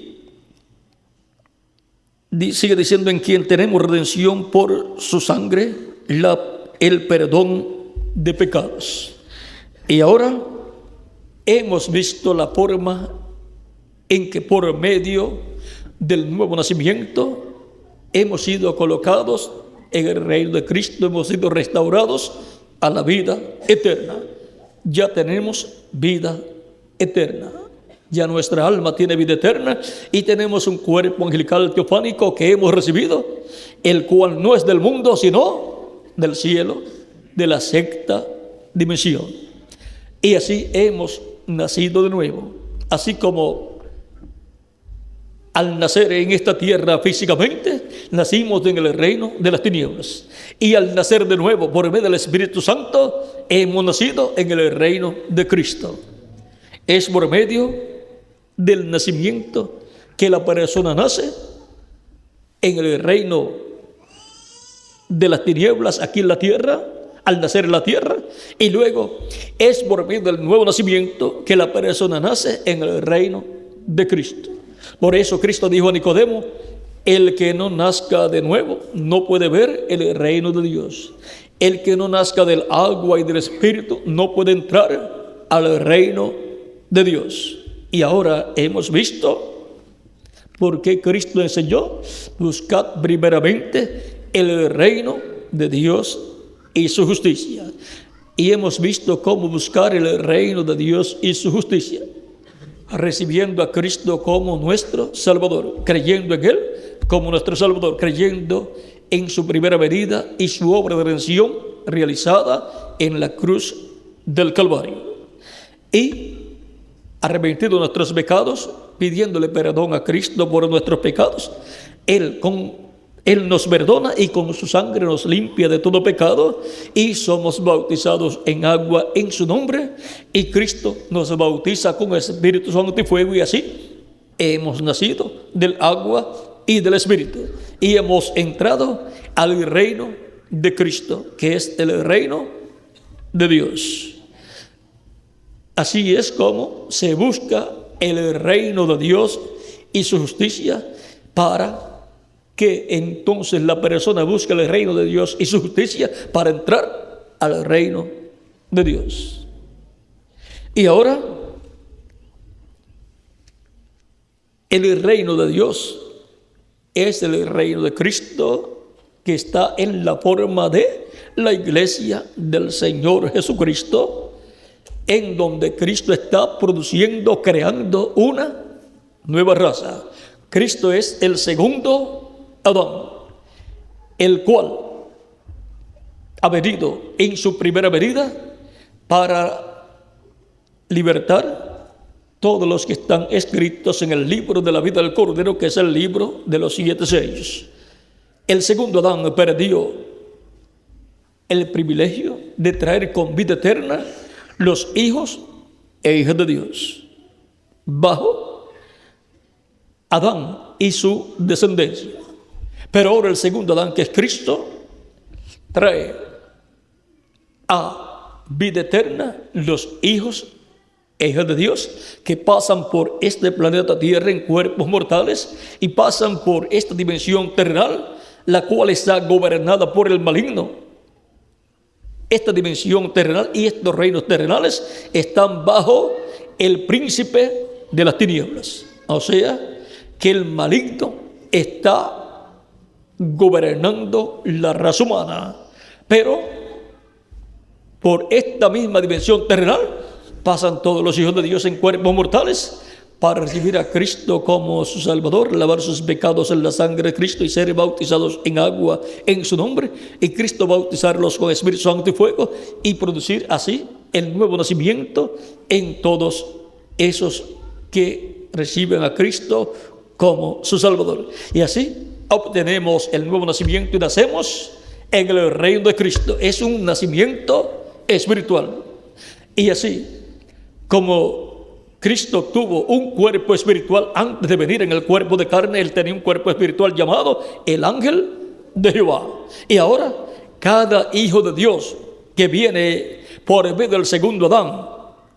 sigue diciendo: en quien tenemos redención por su sangre, el perdón de pecados. Y ahora hemos visto la forma en que por medio del nuevo nacimiento hemos sido colocados en el reino de Cristo, hemos sido restaurados a la vida eterna. Ya tenemos vida eterna. Ya nuestra alma tiene vida eterna y tenemos un cuerpo angelical teofánico que hemos recibido, el cual no es del mundo, sino del cielo, de la sexta dimensión. Y así hemos nacido de nuevo. Así como al nacer en esta tierra físicamente, nacimos en el reino de las tinieblas. Y al nacer de nuevo por medio del Espíritu Santo, hemos nacido en el reino de Cristo. Es por medio del nacimiento que la persona nace en el reino de las tinieblas aquí en la tierra, al nacer en la tierra, y luego es por medio del nuevo nacimiento que la persona nace en el reino de Cristo. Por eso Cristo dijo a Nicodemo: el que no nazca de nuevo no puede ver el reino de Dios. El que no nazca del agua y del Espíritu no puede entrar al reino de Dios. Y ahora hemos visto por qué Cristo enseñó: buscad primeramente el reino de Dios y su justicia. Y hemos visto cómo buscar el reino de Dios y su justicia, recibiendo a Cristo como nuestro Salvador, creyendo en Él como nuestro Salvador, creyendo en su primera venida y su obra de redención realizada en la cruz del Calvario. Y arrepentido de nuestros pecados, pidiéndole perdón a Cristo por nuestros pecados, Él nos perdona y con su sangre nos limpia de todo pecado, y somos bautizados en agua en su nombre, y Cristo nos bautiza con Espíritu Santo y fuego, y así hemos nacido del agua y del Espíritu y hemos entrado al reino de Cristo, que es el reino de Dios. Así es como se busca el reino de Dios y su justicia, para que entonces la persona busque el reino de Dios y su justicia para entrar al reino de Dios. Y ahora, el reino de Dios es el reino de Cristo, que está en la forma de la iglesia del Señor Jesucristo, en donde Cristo está produciendo, creando una nueva raza. Cristo es el segundo Adán, el cual ha venido en su primera venida para libertar todos los que están escritos en el libro de la vida del Cordero, que es el libro de los 7 sellos. El segundo Adán perdió el privilegio de traer con vida eterna los hijos e hijas de Dios bajo Adán y su descendencia. Pero ahora el segundo Adán, que es Cristo, trae a vida eterna los hijos e hijas de Dios que pasan por este planeta Tierra en cuerpos mortales y pasan por esta dimensión terrenal, la cual está gobernada por el maligno. Esta dimensión terrenal y estos reinos terrenales están bajo el príncipe de las tinieblas. O sea, que el maligno está gobernando la raza humana. Pero por esta misma dimensión terrenal pasan todos los hijos de Dios en cuerpos mortales para recibir a Cristo como su Salvador, lavar sus pecados en la sangre de Cristo y ser bautizados en agua en su nombre, y Cristo bautizarlos con Espíritu Santo y fuego y producir así el nuevo nacimiento en todos esos que reciben a Cristo como su Salvador. Y así obtenemos el nuevo nacimiento y nacemos en el reino de Cristo. Es un nacimiento espiritual. Y así como Cristo tuvo un cuerpo espiritual antes de venir en el cuerpo de carne, Él tenía un cuerpo espiritual llamado el ángel de Jehová. Y ahora cada hijo de Dios que viene por medio del segundo Adán,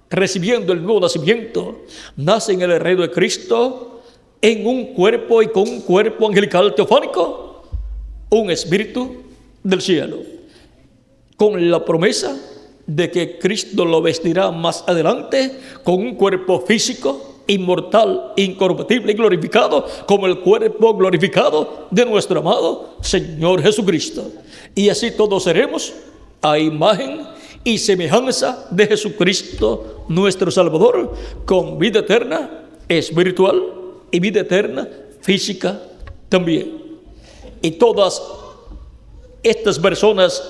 recibiendo el nuevo nacimiento, nace en el reino de Cristo en un cuerpo y con un cuerpo angelical teofánico, un espíritu del cielo, con la promesa de que Cristo lo vestirá más adelante con un cuerpo físico, inmortal, incorruptible y glorificado, como el cuerpo glorificado de nuestro amado Señor Jesucristo. Y así todos seremos a imagen y semejanza de Jesucristo, nuestro Salvador, con vida eterna espiritual y vida eterna física también. Y todas estas personas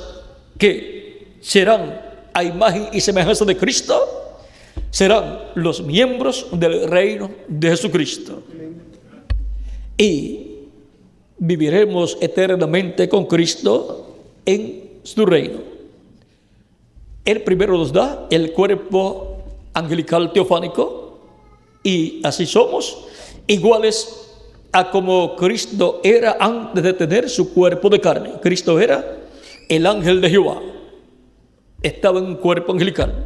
que serán a imagen y semejanza de Cristo serán los miembros del reino de Jesucristo. Y viviremos eternamente con Cristo en su reino. Él primero nos da el cuerpo angelical teofánico y así somos iguales a como Cristo era antes de tener su cuerpo de carne. Cristo era el ángel de Jehová. Estaba en un cuerpo angelical.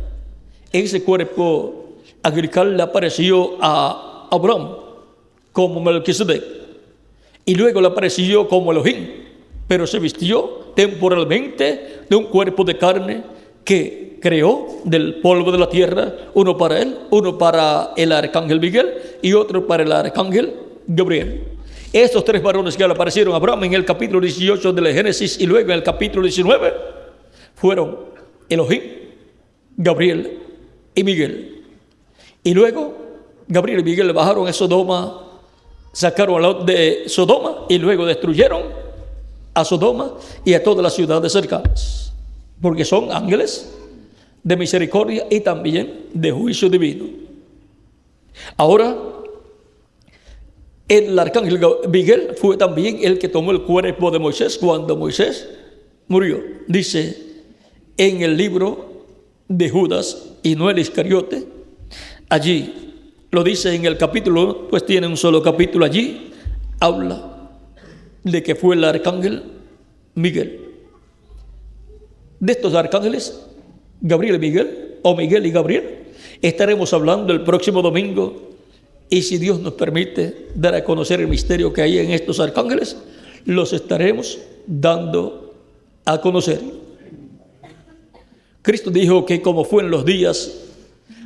Ese cuerpo angelical le apareció a Abraham como Melquisedec y luego le apareció como Elohim, pero se vistió temporalmente de un cuerpo de carne que creó del polvo de la tierra, uno para él, uno para el arcángel Miguel y otro para el arcángel Gabriel. Estos tres varones que le aparecieron a Abraham en el capítulo 18 de la Génesis y luego en el capítulo 19 fueron Elohim, Gabriel y Miguel. Y luego Gabriel y Miguel bajaron a Sodoma, sacaron a Lot de Sodoma y luego destruyeron a Sodoma y a todas las ciudades cercanas, porque son ángeles de misericordia y también de juicio divino. Ahora, el arcángel Miguel fue también el que tomó el cuerpo de Moisés cuando Moisés murió. Dice en el libro de Judas y no el Iscariote, allí lo dice en el capítulo, pues tiene un solo capítulo allí, habla de que fue el arcángel Miguel. De estos arcángeles, Gabriel y Miguel, o Miguel y Gabriel, estaremos hablando el próximo domingo, y si Dios nos permite dar a conocer el misterio que hay en estos arcángeles, los estaremos dando a conocer. Cristo dijo que como fue en los días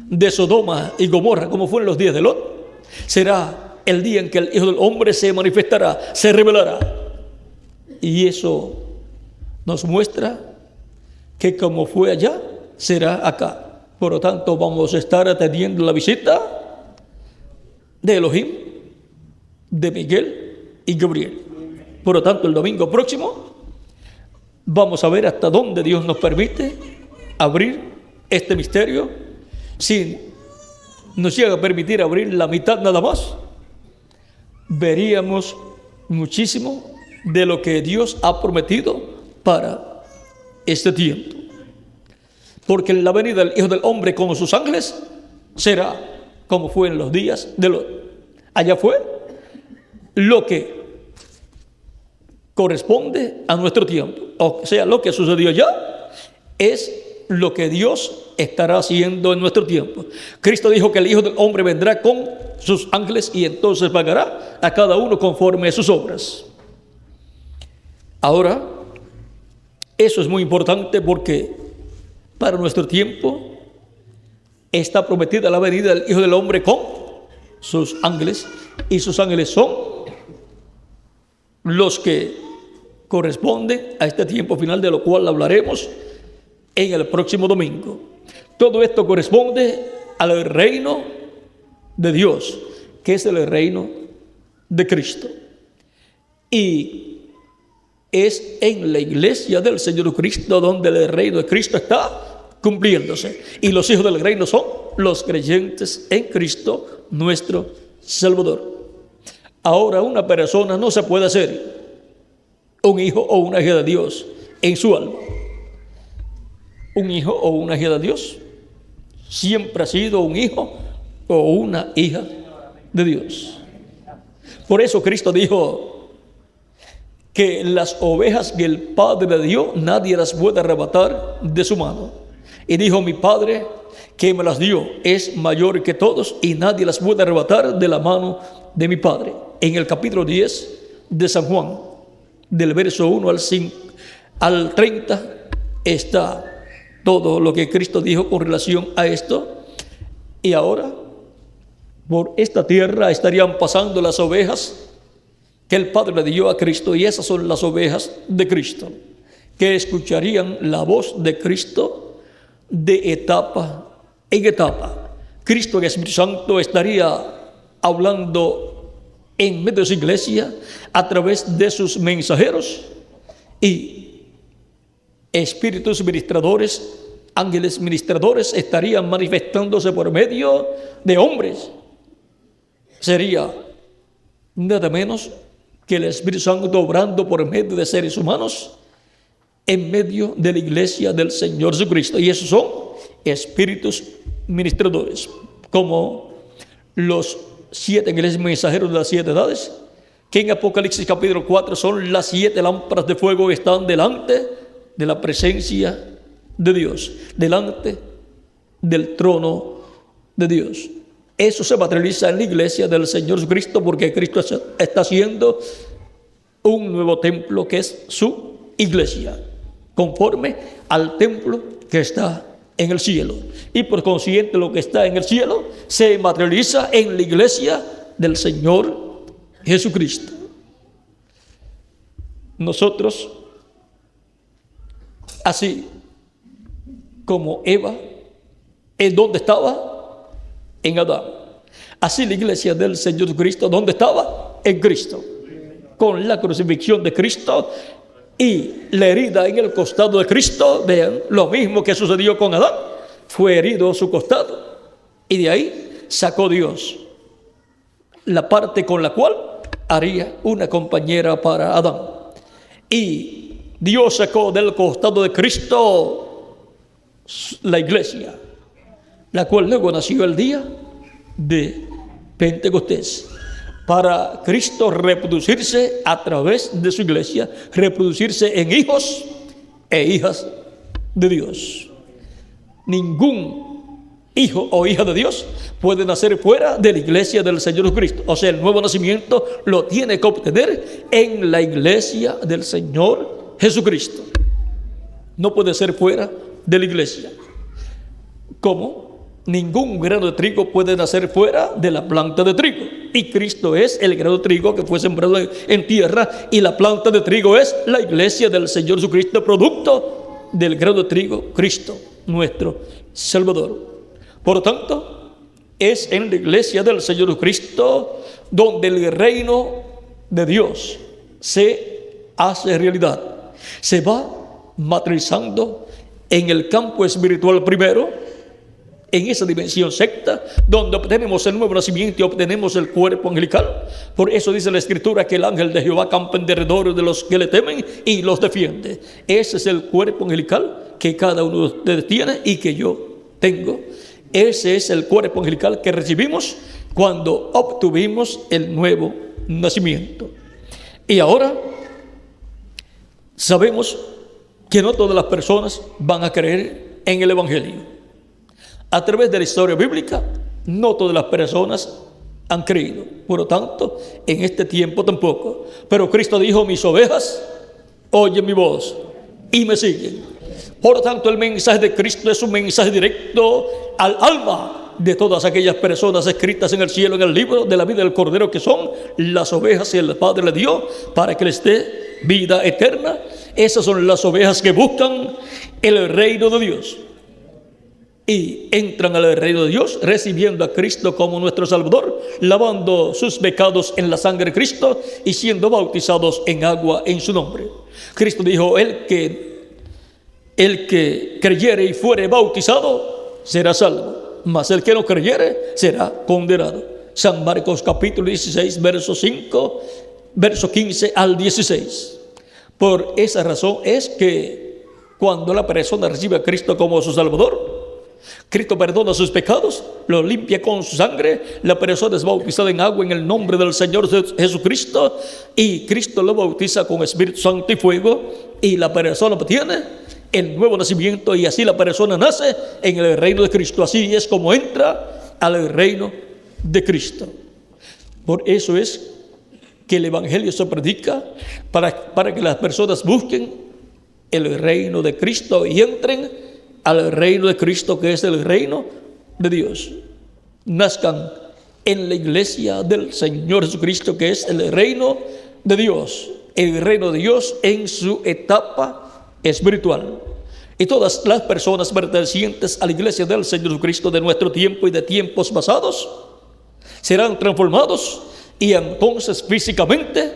de Sodoma y Gomorra, como fue en los días de Lot, será el día en que el Hijo del Hombre se manifestará, se revelará. Y eso nos muestra que como fue allá, será acá. Por lo tanto, vamos a estar atendiendo la visita de Elohim, de Miguel y Gabriel. Por lo tanto, el domingo próximo vamos a ver hasta dónde Dios nos permite abrir este misterio sin nos llega a permitir abrir la mitad nada más, veríamos muchísimo de lo que Dios ha prometido para este tiempo. Porque la venida del Hijo del Hombre con sus ángeles será como fue en los días de Lot. Allá fue lo que corresponde a nuestro tiempo. O sea, lo que sucedió ya es lo que Dios estará haciendo en nuestro tiempo. Cristo dijo que el Hijo del Hombre vendrá con sus ángeles y entonces pagará a cada uno conforme a sus obras. Ahora, eso es muy importante porque para nuestro tiempo está prometida la venida del Hijo del Hombre con sus ángeles, y sus ángeles son los que corresponden a este tiempo final, de lo cual hablaremos en el próximo domingo. Todo esto corresponde al reino de Dios, que es el reino de Cristo, y es en la iglesia del Señor Cristo donde el reino de Cristo está cumpliéndose, y los hijos del reino son los creyentes en Cristo nuestro Salvador. Ahora, una persona no se puede hacer un hijo o una hija de Dios en su alma. Un hijo o una hija de Dios siempre ha sido un hijo o una hija de Dios. Por eso Cristo dijo que las ovejas que el Padre le dio, nadie las puede arrebatar de su mano. Y dijo: mi Padre que me las dio es mayor que todos, y nadie las puede arrebatar de la mano de mi Padre. En el capítulo 10 de San Juan, del verso 1 al 30, está todo lo que Cristo dijo con relación a esto. Y ahora, por esta tierra estarían pasando las ovejas que el Padre le dio a Cristo, y esas son las ovejas de Cristo, que escucharían la voz de Cristo de etapa en etapa. Cristo, el Espíritu Santo, estaría hablando en medio de su iglesia a través de sus mensajeros, y espíritus ministradores, ángeles ministradores, estarían manifestándose por medio de hombres. Sería nada menos que el Espíritu Santo obrando por medio de seres humanos en medio de la iglesia del Señor Jesucristo. Y esos son espíritus ministradores, como los 7 ángeles mensajeros de las 7 edades, que en Apocalipsis capítulo 4 son las 7 lámparas de fuego que están delante de la presencia de Dios, delante del trono de Dios. Eso se materializa en la iglesia del Señor Jesucristo, porque Cristo está haciendo un nuevo templo que es su iglesia, conforme al templo que está en el cielo. Y por consiguiente, lo que está en el cielo se materializa en la iglesia del Señor Jesucristo. Nosotros, así como Eva, ¿en dónde estaba? En Adán. Así la iglesia del Señor Jesucristo, ¿dónde estaba? En Cristo. Con la crucifixión de Cristo y la herida en el costado de Cristo. Vean, lo mismo que sucedió con Adán. Fue herido su costado, y de ahí sacó Dios la parte con la cual haría una compañera para Adán. Y Dios sacó del costado de Cristo la iglesia, la cual luego nació el día de Pentecostés, para Cristo reproducirse a través de su iglesia, reproducirse en hijos e hijas de Dios. Ningún hijo o hija de Dios puede nacer fuera de la iglesia del Señor Jesucristo. O sea, el nuevo nacimiento lo tiene que obtener en la iglesia del Señor Jesucristo. No puede ser fuera de la iglesia. Como ningún grano de trigo puede nacer fuera de la planta de trigo. Y Cristo es el grano de trigo que fue sembrado en tierra, y la planta de trigo es la iglesia del Señor Jesucristo, producto del grano de trigo, Cristo, nuestro Salvador. Por lo tanto, es en la iglesia del Señor Jesucristo donde el reino de Dios se hace realidad. Se va materializando en el campo espiritual primero, en esa dimensión secta, donde obtenemos el nuevo nacimiento y obtenemos el cuerpo angelical. Por eso dice la Escritura que el ángel de Jehová campa en derredor de los que le temen y los defiende. Ese es el cuerpo angelical que cada uno de ustedes tiene y que yo tengo. Ese es el cuerpo angelical que recibimos cuando obtuvimos el nuevo nacimiento. Y ahora sabemos que no todas las personas van a creer en el Evangelio. A través de la historia bíblica, no todas las personas han creído. Por lo tanto, en este tiempo tampoco. Pero Cristo dijo: mis ovejas oyen mi voz y me siguen. Por lo tanto, el mensaje de Cristo es un mensaje directo al alma de todas aquellas personas escritas en el cielo, en el libro de la vida del Cordero, que son las ovejas que el Padre le dio para que les dé vida eterna. Esas son las ovejas que buscan el reino de Dios y entran al reino de Dios recibiendo a Cristo como nuestro Salvador, lavando sus pecados en la sangre de Cristo y siendo bautizados en agua en su nombre. Cristo dijo: el que creyere y fuere bautizado será salvo, mas el que no creyere será condenado. San Marcos capítulo 16, verso 15 al 16. Por esa razón es que cuando la persona recibe a Cristo como su Salvador, Cristo perdona sus pecados, los limpia con su sangre, la persona es bautizada en agua en el nombre del Señor Jesucristo y Cristo lo bautiza con Espíritu Santo y fuego, y la persona obtiene el nuevo nacimiento y así la persona nace en el reino de Cristo. Así es como entra al reino de Cristo. Por eso es que el Evangelio se predica para que las personas busquen el reino de Cristo y entren al reino de Cristo, que es el reino de Dios. Nazcan en la iglesia del Señor Jesucristo, que es el reino de Dios. El reino de Dios en su etapa espiritual. Y todas las personas pertenecientes a la iglesia del Señor Jesucristo de nuestro tiempo y de tiempos pasados serán transformados, y entonces físicamente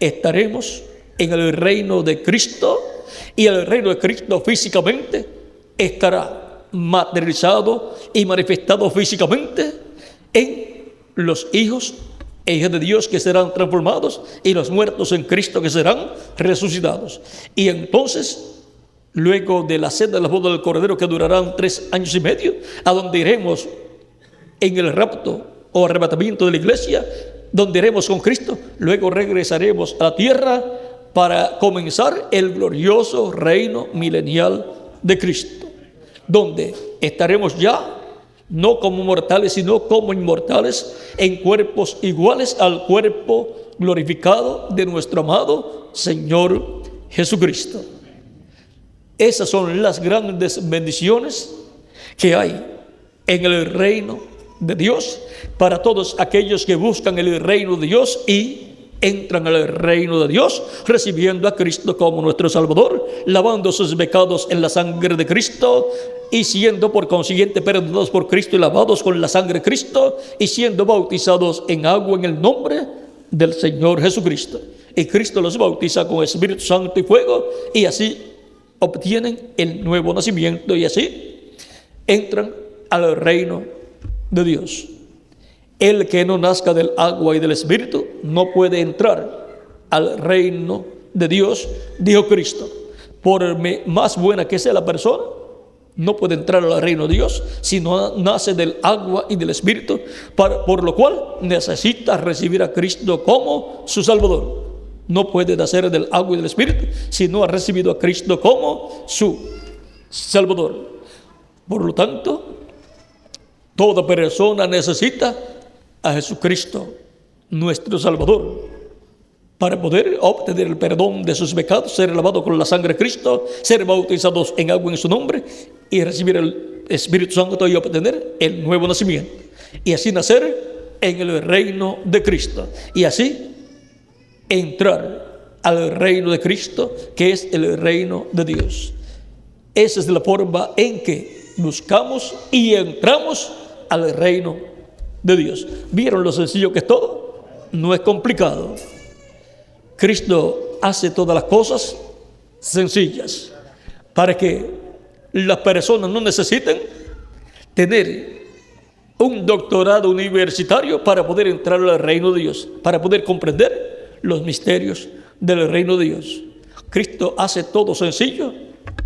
estaremos en el reino de Cristo. Y el reino de Cristo físicamente estará materializado y manifestado físicamente en los hijos e hijas de Dios que serán transformados y los muertos en Cristo que serán resucitados. Y entonces, luego de la cena de la boda del Cordero, que durarán 3 años y medio, a donde iremos en el rapto o arrebatamiento de la iglesia, donde iremos con Cristo, luego regresaremos a la tierra para comenzar el glorioso reino milenial de Cristo, donde estaremos ya no como mortales, sino como inmortales, en cuerpos iguales al cuerpo glorificado de nuestro amado Señor Jesucristo. Esas son las grandes bendiciones que hay en el reino de Dios para todos aquellos que buscan el reino de Dios y entran al reino de Dios recibiendo a Cristo como nuestro Salvador, lavando sus pecados en la sangre de Cristo y siendo por consiguiente perdonados por Cristo y lavados con la sangre de Cristo y siendo bautizados en agua en el nombre del Señor Jesucristo. Y Cristo los bautiza con Espíritu Santo y fuego, y así obtienen el nuevo nacimiento y así entran al reino de Dios. El que no nazca del agua y del Espíritu no puede entrar al reino de Dios, dijo Cristo. Por más buena que sea la persona, no puede entrar al reino de Dios si no nace del agua y del Espíritu, por lo cual necesita recibir a Cristo como su Salvador. No puede nacer del agua y del Espíritu si no ha recibido a Cristo como su Salvador. Por lo tanto, toda persona necesita a Jesucristo, nuestro Salvador, para poder obtener el perdón de sus pecados, ser lavado con la sangre de Cristo, ser bautizados en agua en su nombre y recibir el Espíritu Santo y obtener el nuevo nacimiento. Y así nacer en el reino de Cristo. Y así entrar al reino de Cristo, que es el reino de Dios. Esa es la forma en que buscamos y entramos al reino de Dios. ¿Vieron lo sencillo que es todo? No es complicado. Cristo hace todas las cosas sencillas para que las personas no necesiten tener un doctorado universitario para poder entrar al reino de Dios, para poder comprender los misterios del reino de Dios. Cristo hace todo sencillo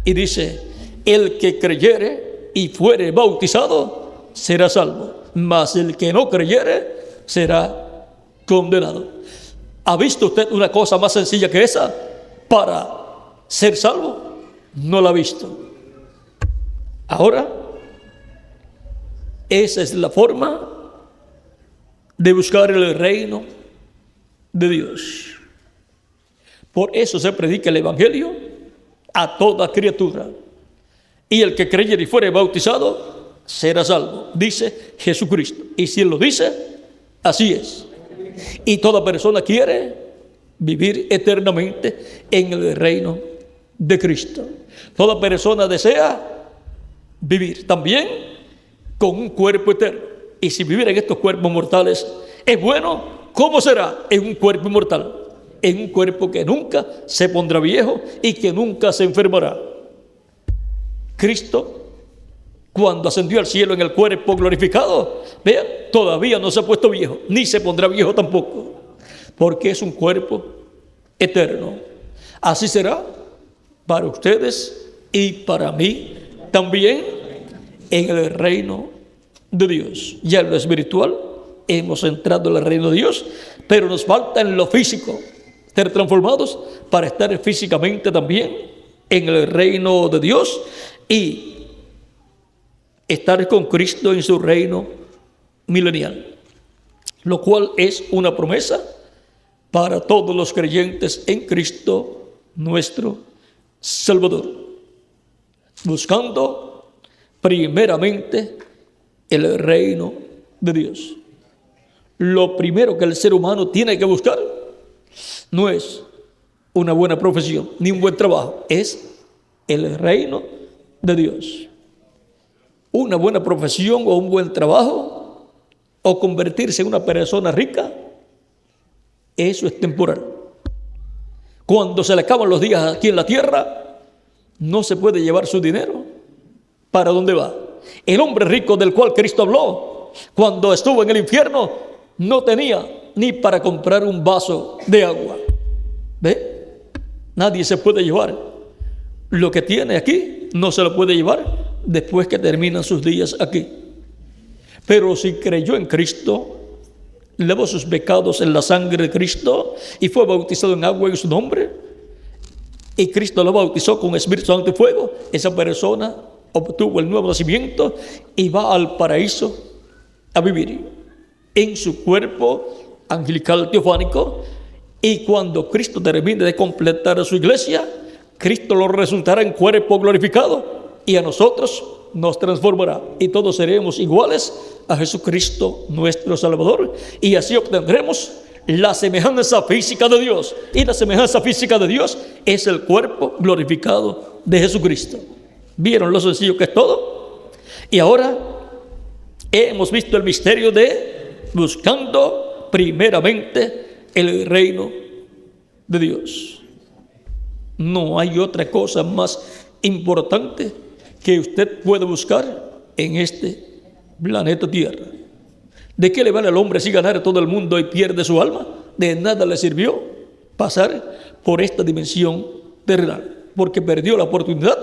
y dice: el que creyere y fuere bautizado será salvo, mas el que no creyere será condenado. ¿Ha visto usted una cosa más sencilla que esa para ser salvo? No la ha visto. Ahora, esa es la forma de buscar el reino de Dios. Por eso se predica el Evangelio a toda criatura. Y el que creyere y fuere bautizado será salvo, dice Jesucristo. Y si Él lo dice, así es. Y toda persona quiere vivir eternamente en el reino de Cristo. Toda persona desea vivir también con un cuerpo eterno. Y si vivir en estos cuerpos mortales es bueno, ¿cómo será? En un cuerpo inmortal, en un cuerpo que nunca se pondrá viejo y que nunca se enfermará. Cristo, cuando ascendió al cielo en el cuerpo glorificado, vean, todavía no se ha puesto viejo, ni se pondrá viejo tampoco, porque es un cuerpo eterno. Así será para ustedes y para mí también en el reino de Dios. Ya en lo espiritual hemos entrado en el reino de Dios, pero nos falta en lo físico ser transformados para estar físicamente también en el reino de Dios y estar con Cristo en su reino milenial, lo cual es una promesa para todos los creyentes en Cristo nuestro Salvador, buscando primeramente el reino de Dios. Lo primero que el ser humano tiene que buscar no es una buena profesión ni un buen trabajo, es el reino de Dios. Una buena profesión o un buen trabajo o convertirse en una persona rica, eso es temporal. Cuando se le acaban los días aquí en la tierra, no se puede llevar su dinero. ¿Para dónde va? El hombre rico del cual Cristo habló, cuando estuvo en el infierno, no tenía ni para comprar un vaso de agua. ¿Ve? Nadie se puede llevar lo que tiene aquí, no se lo puede llevar después que terminan sus días aquí. Pero si creyó en Cristo, lavó sus pecados en la sangre de Cristo y fue bautizado en agua en su nombre, y Cristo lo bautizó con Espíritu Santo y fuego, esa persona obtuvo el nuevo nacimiento y va al paraíso a vivir en su cuerpo angelical teofánico. Y cuando Cristo termine de completar su iglesia, Cristo lo resultará en cuerpo glorificado y a nosotros nos transformará y todos seremos iguales a Jesucristo nuestro Salvador, y así obtendremos la semejanza física de Dios, y la semejanza física de Dios es el cuerpo glorificado de Jesucristo. ¿Vieron lo sencillo que es todo? Y ahora hemos visto el misterio de buscando primeramente el reino de Dios. No hay otra cosa más importante que usted puede buscar en este planeta Tierra. ¿De qué le vale al hombre si ganara todo el mundo y pierde su alma? De nada le sirvió pasar por esta dimensión terrenal, porque perdió la oportunidad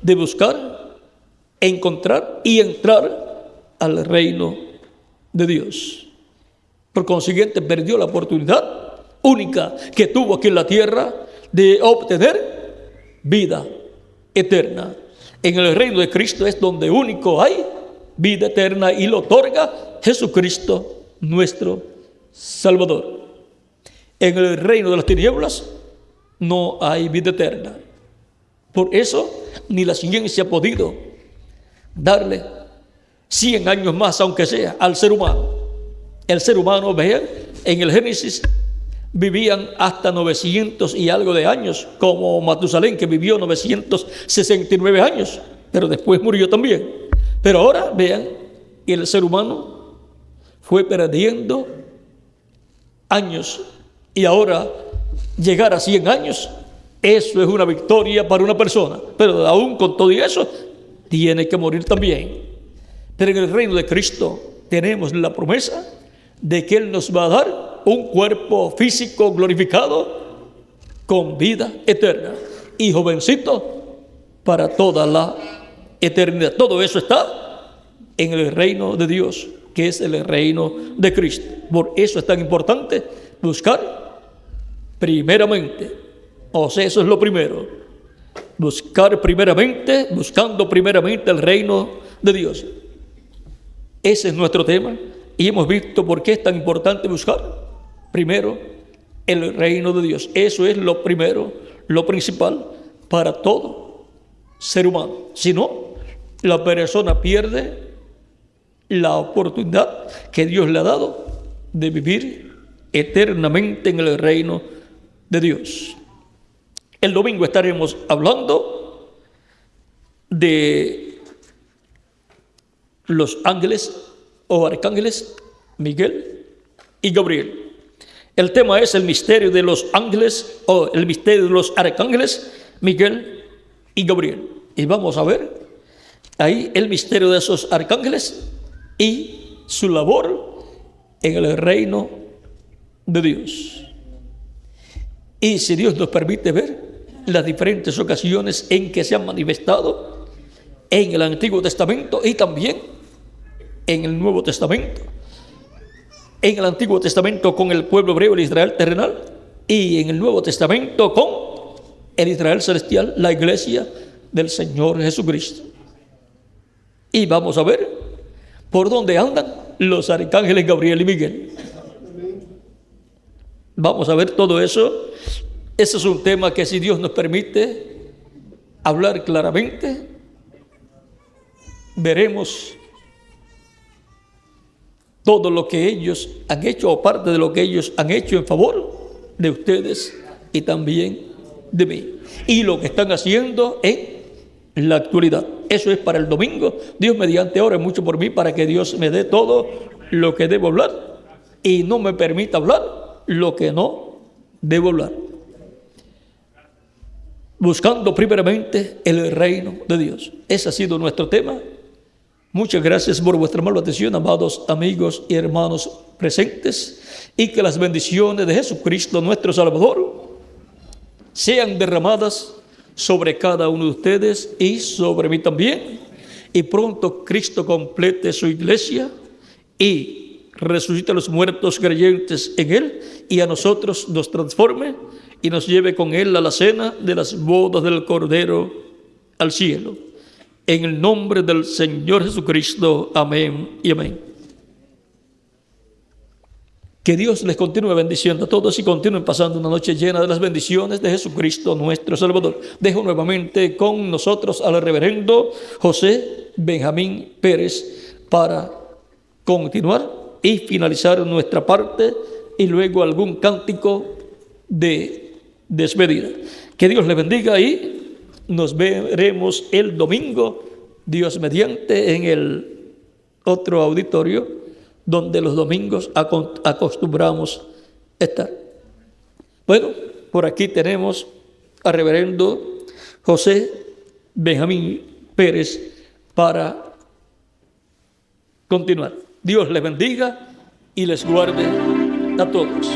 de buscar, encontrar y entrar al reino de Dios. Por consiguiente, perdió la oportunidad única que tuvo aquí en la tierra de obtener vida eterna. En el reino de Cristo es donde único hay vida eterna y lo otorga Jesucristo nuestro Salvador. En el reino de las tinieblas no hay vida eterna. Por eso ni la ciencia ha podido darle 100 años más, aunque sea, al ser humano. El ser humano, vean, en el Génesis vivían hasta 900 y algo de años, como Matusalén, que vivió 969 años, pero después murió también. Pero ahora, vean, el ser humano fue perdiendo años, y ahora llegar a 100 años, eso es una victoria para una persona, pero aún con todo eso, tiene que morir también. Pero en el reino de Cristo tenemos la promesa de que Él nos va a dar un cuerpo físico glorificado con vida eterna y jovencito para toda la eternidad. Todo eso está en el reino de Dios, que es el reino de Cristo. Por eso es tan importante buscar primeramente, o sea, eso es lo primero, buscando primeramente el reino de Dios. Ese es nuestro tema y hemos visto por qué es tan importante buscar primero el reino de Dios. Eso es lo primero, lo principal para todo ser humano. Si no, la persona pierde la oportunidad que Dios le ha dado de vivir eternamente en el reino de Dios. El domingo estaremos hablando de los ángeles o arcángeles Miguel y Gabriel. El tema es el misterio de los ángeles o el misterio de los arcángeles Miguel y Gabriel. Y vamos a ver ahí el misterio de esos arcángeles y su labor en el reino de Dios. Y si Dios nos permite ver las diferentes ocasiones en que se han manifestado en el Antiguo Testamento y también en el Nuevo Testamento. En el Antiguo Testamento con el pueblo hebreo, el Israel terrenal, y en el Nuevo Testamento con el Israel celestial, la iglesia del Señor Jesucristo. Y vamos a ver por dónde andan los arcángeles Gabriel y Miguel. Vamos a ver todo eso. Ese es un tema que, si Dios nos permite hablar claramente, veremos todo lo que ellos han hecho o parte de lo que ellos han hecho en favor de ustedes y también de mí. Y lo que están haciendo en la actualidad. Eso es para el domingo. Dios mediante ore mucho por mí para que Dios me dé todo lo que debo hablar y no me permita hablar lo que no debo hablar. Buscando primeramente el reino de Dios. Ese ha sido nuestro tema. Muchas gracias por vuestra amable atención, amados amigos y hermanos presentes, y que las bendiciones de Jesucristo nuestro Salvador sean derramadas sobre cada uno de ustedes y sobre mí también, y pronto Cristo complete su iglesia y resucite a los muertos creyentes en Él, y a nosotros nos transforme y nos lleve con Él a la cena de las bodas del Cordero al cielo. En el nombre del Señor Jesucristo. Amén y amén. Que Dios les continúe bendiciendo a todos y continúen pasando una noche llena de las bendiciones de Jesucristo nuestro Salvador. Dejo nuevamente con nosotros al reverendo José Benjamín Pérez para continuar y finalizar nuestra parte y luego algún cántico de despedida. Que Dios les bendiga y nos veremos el domingo, Dios mediante, en el otro auditorio donde los domingos acostumbramos estar. Bueno, por aquí tenemos al reverendo José Benjamín Pérez para continuar. Dios les bendiga y les guarde a todos.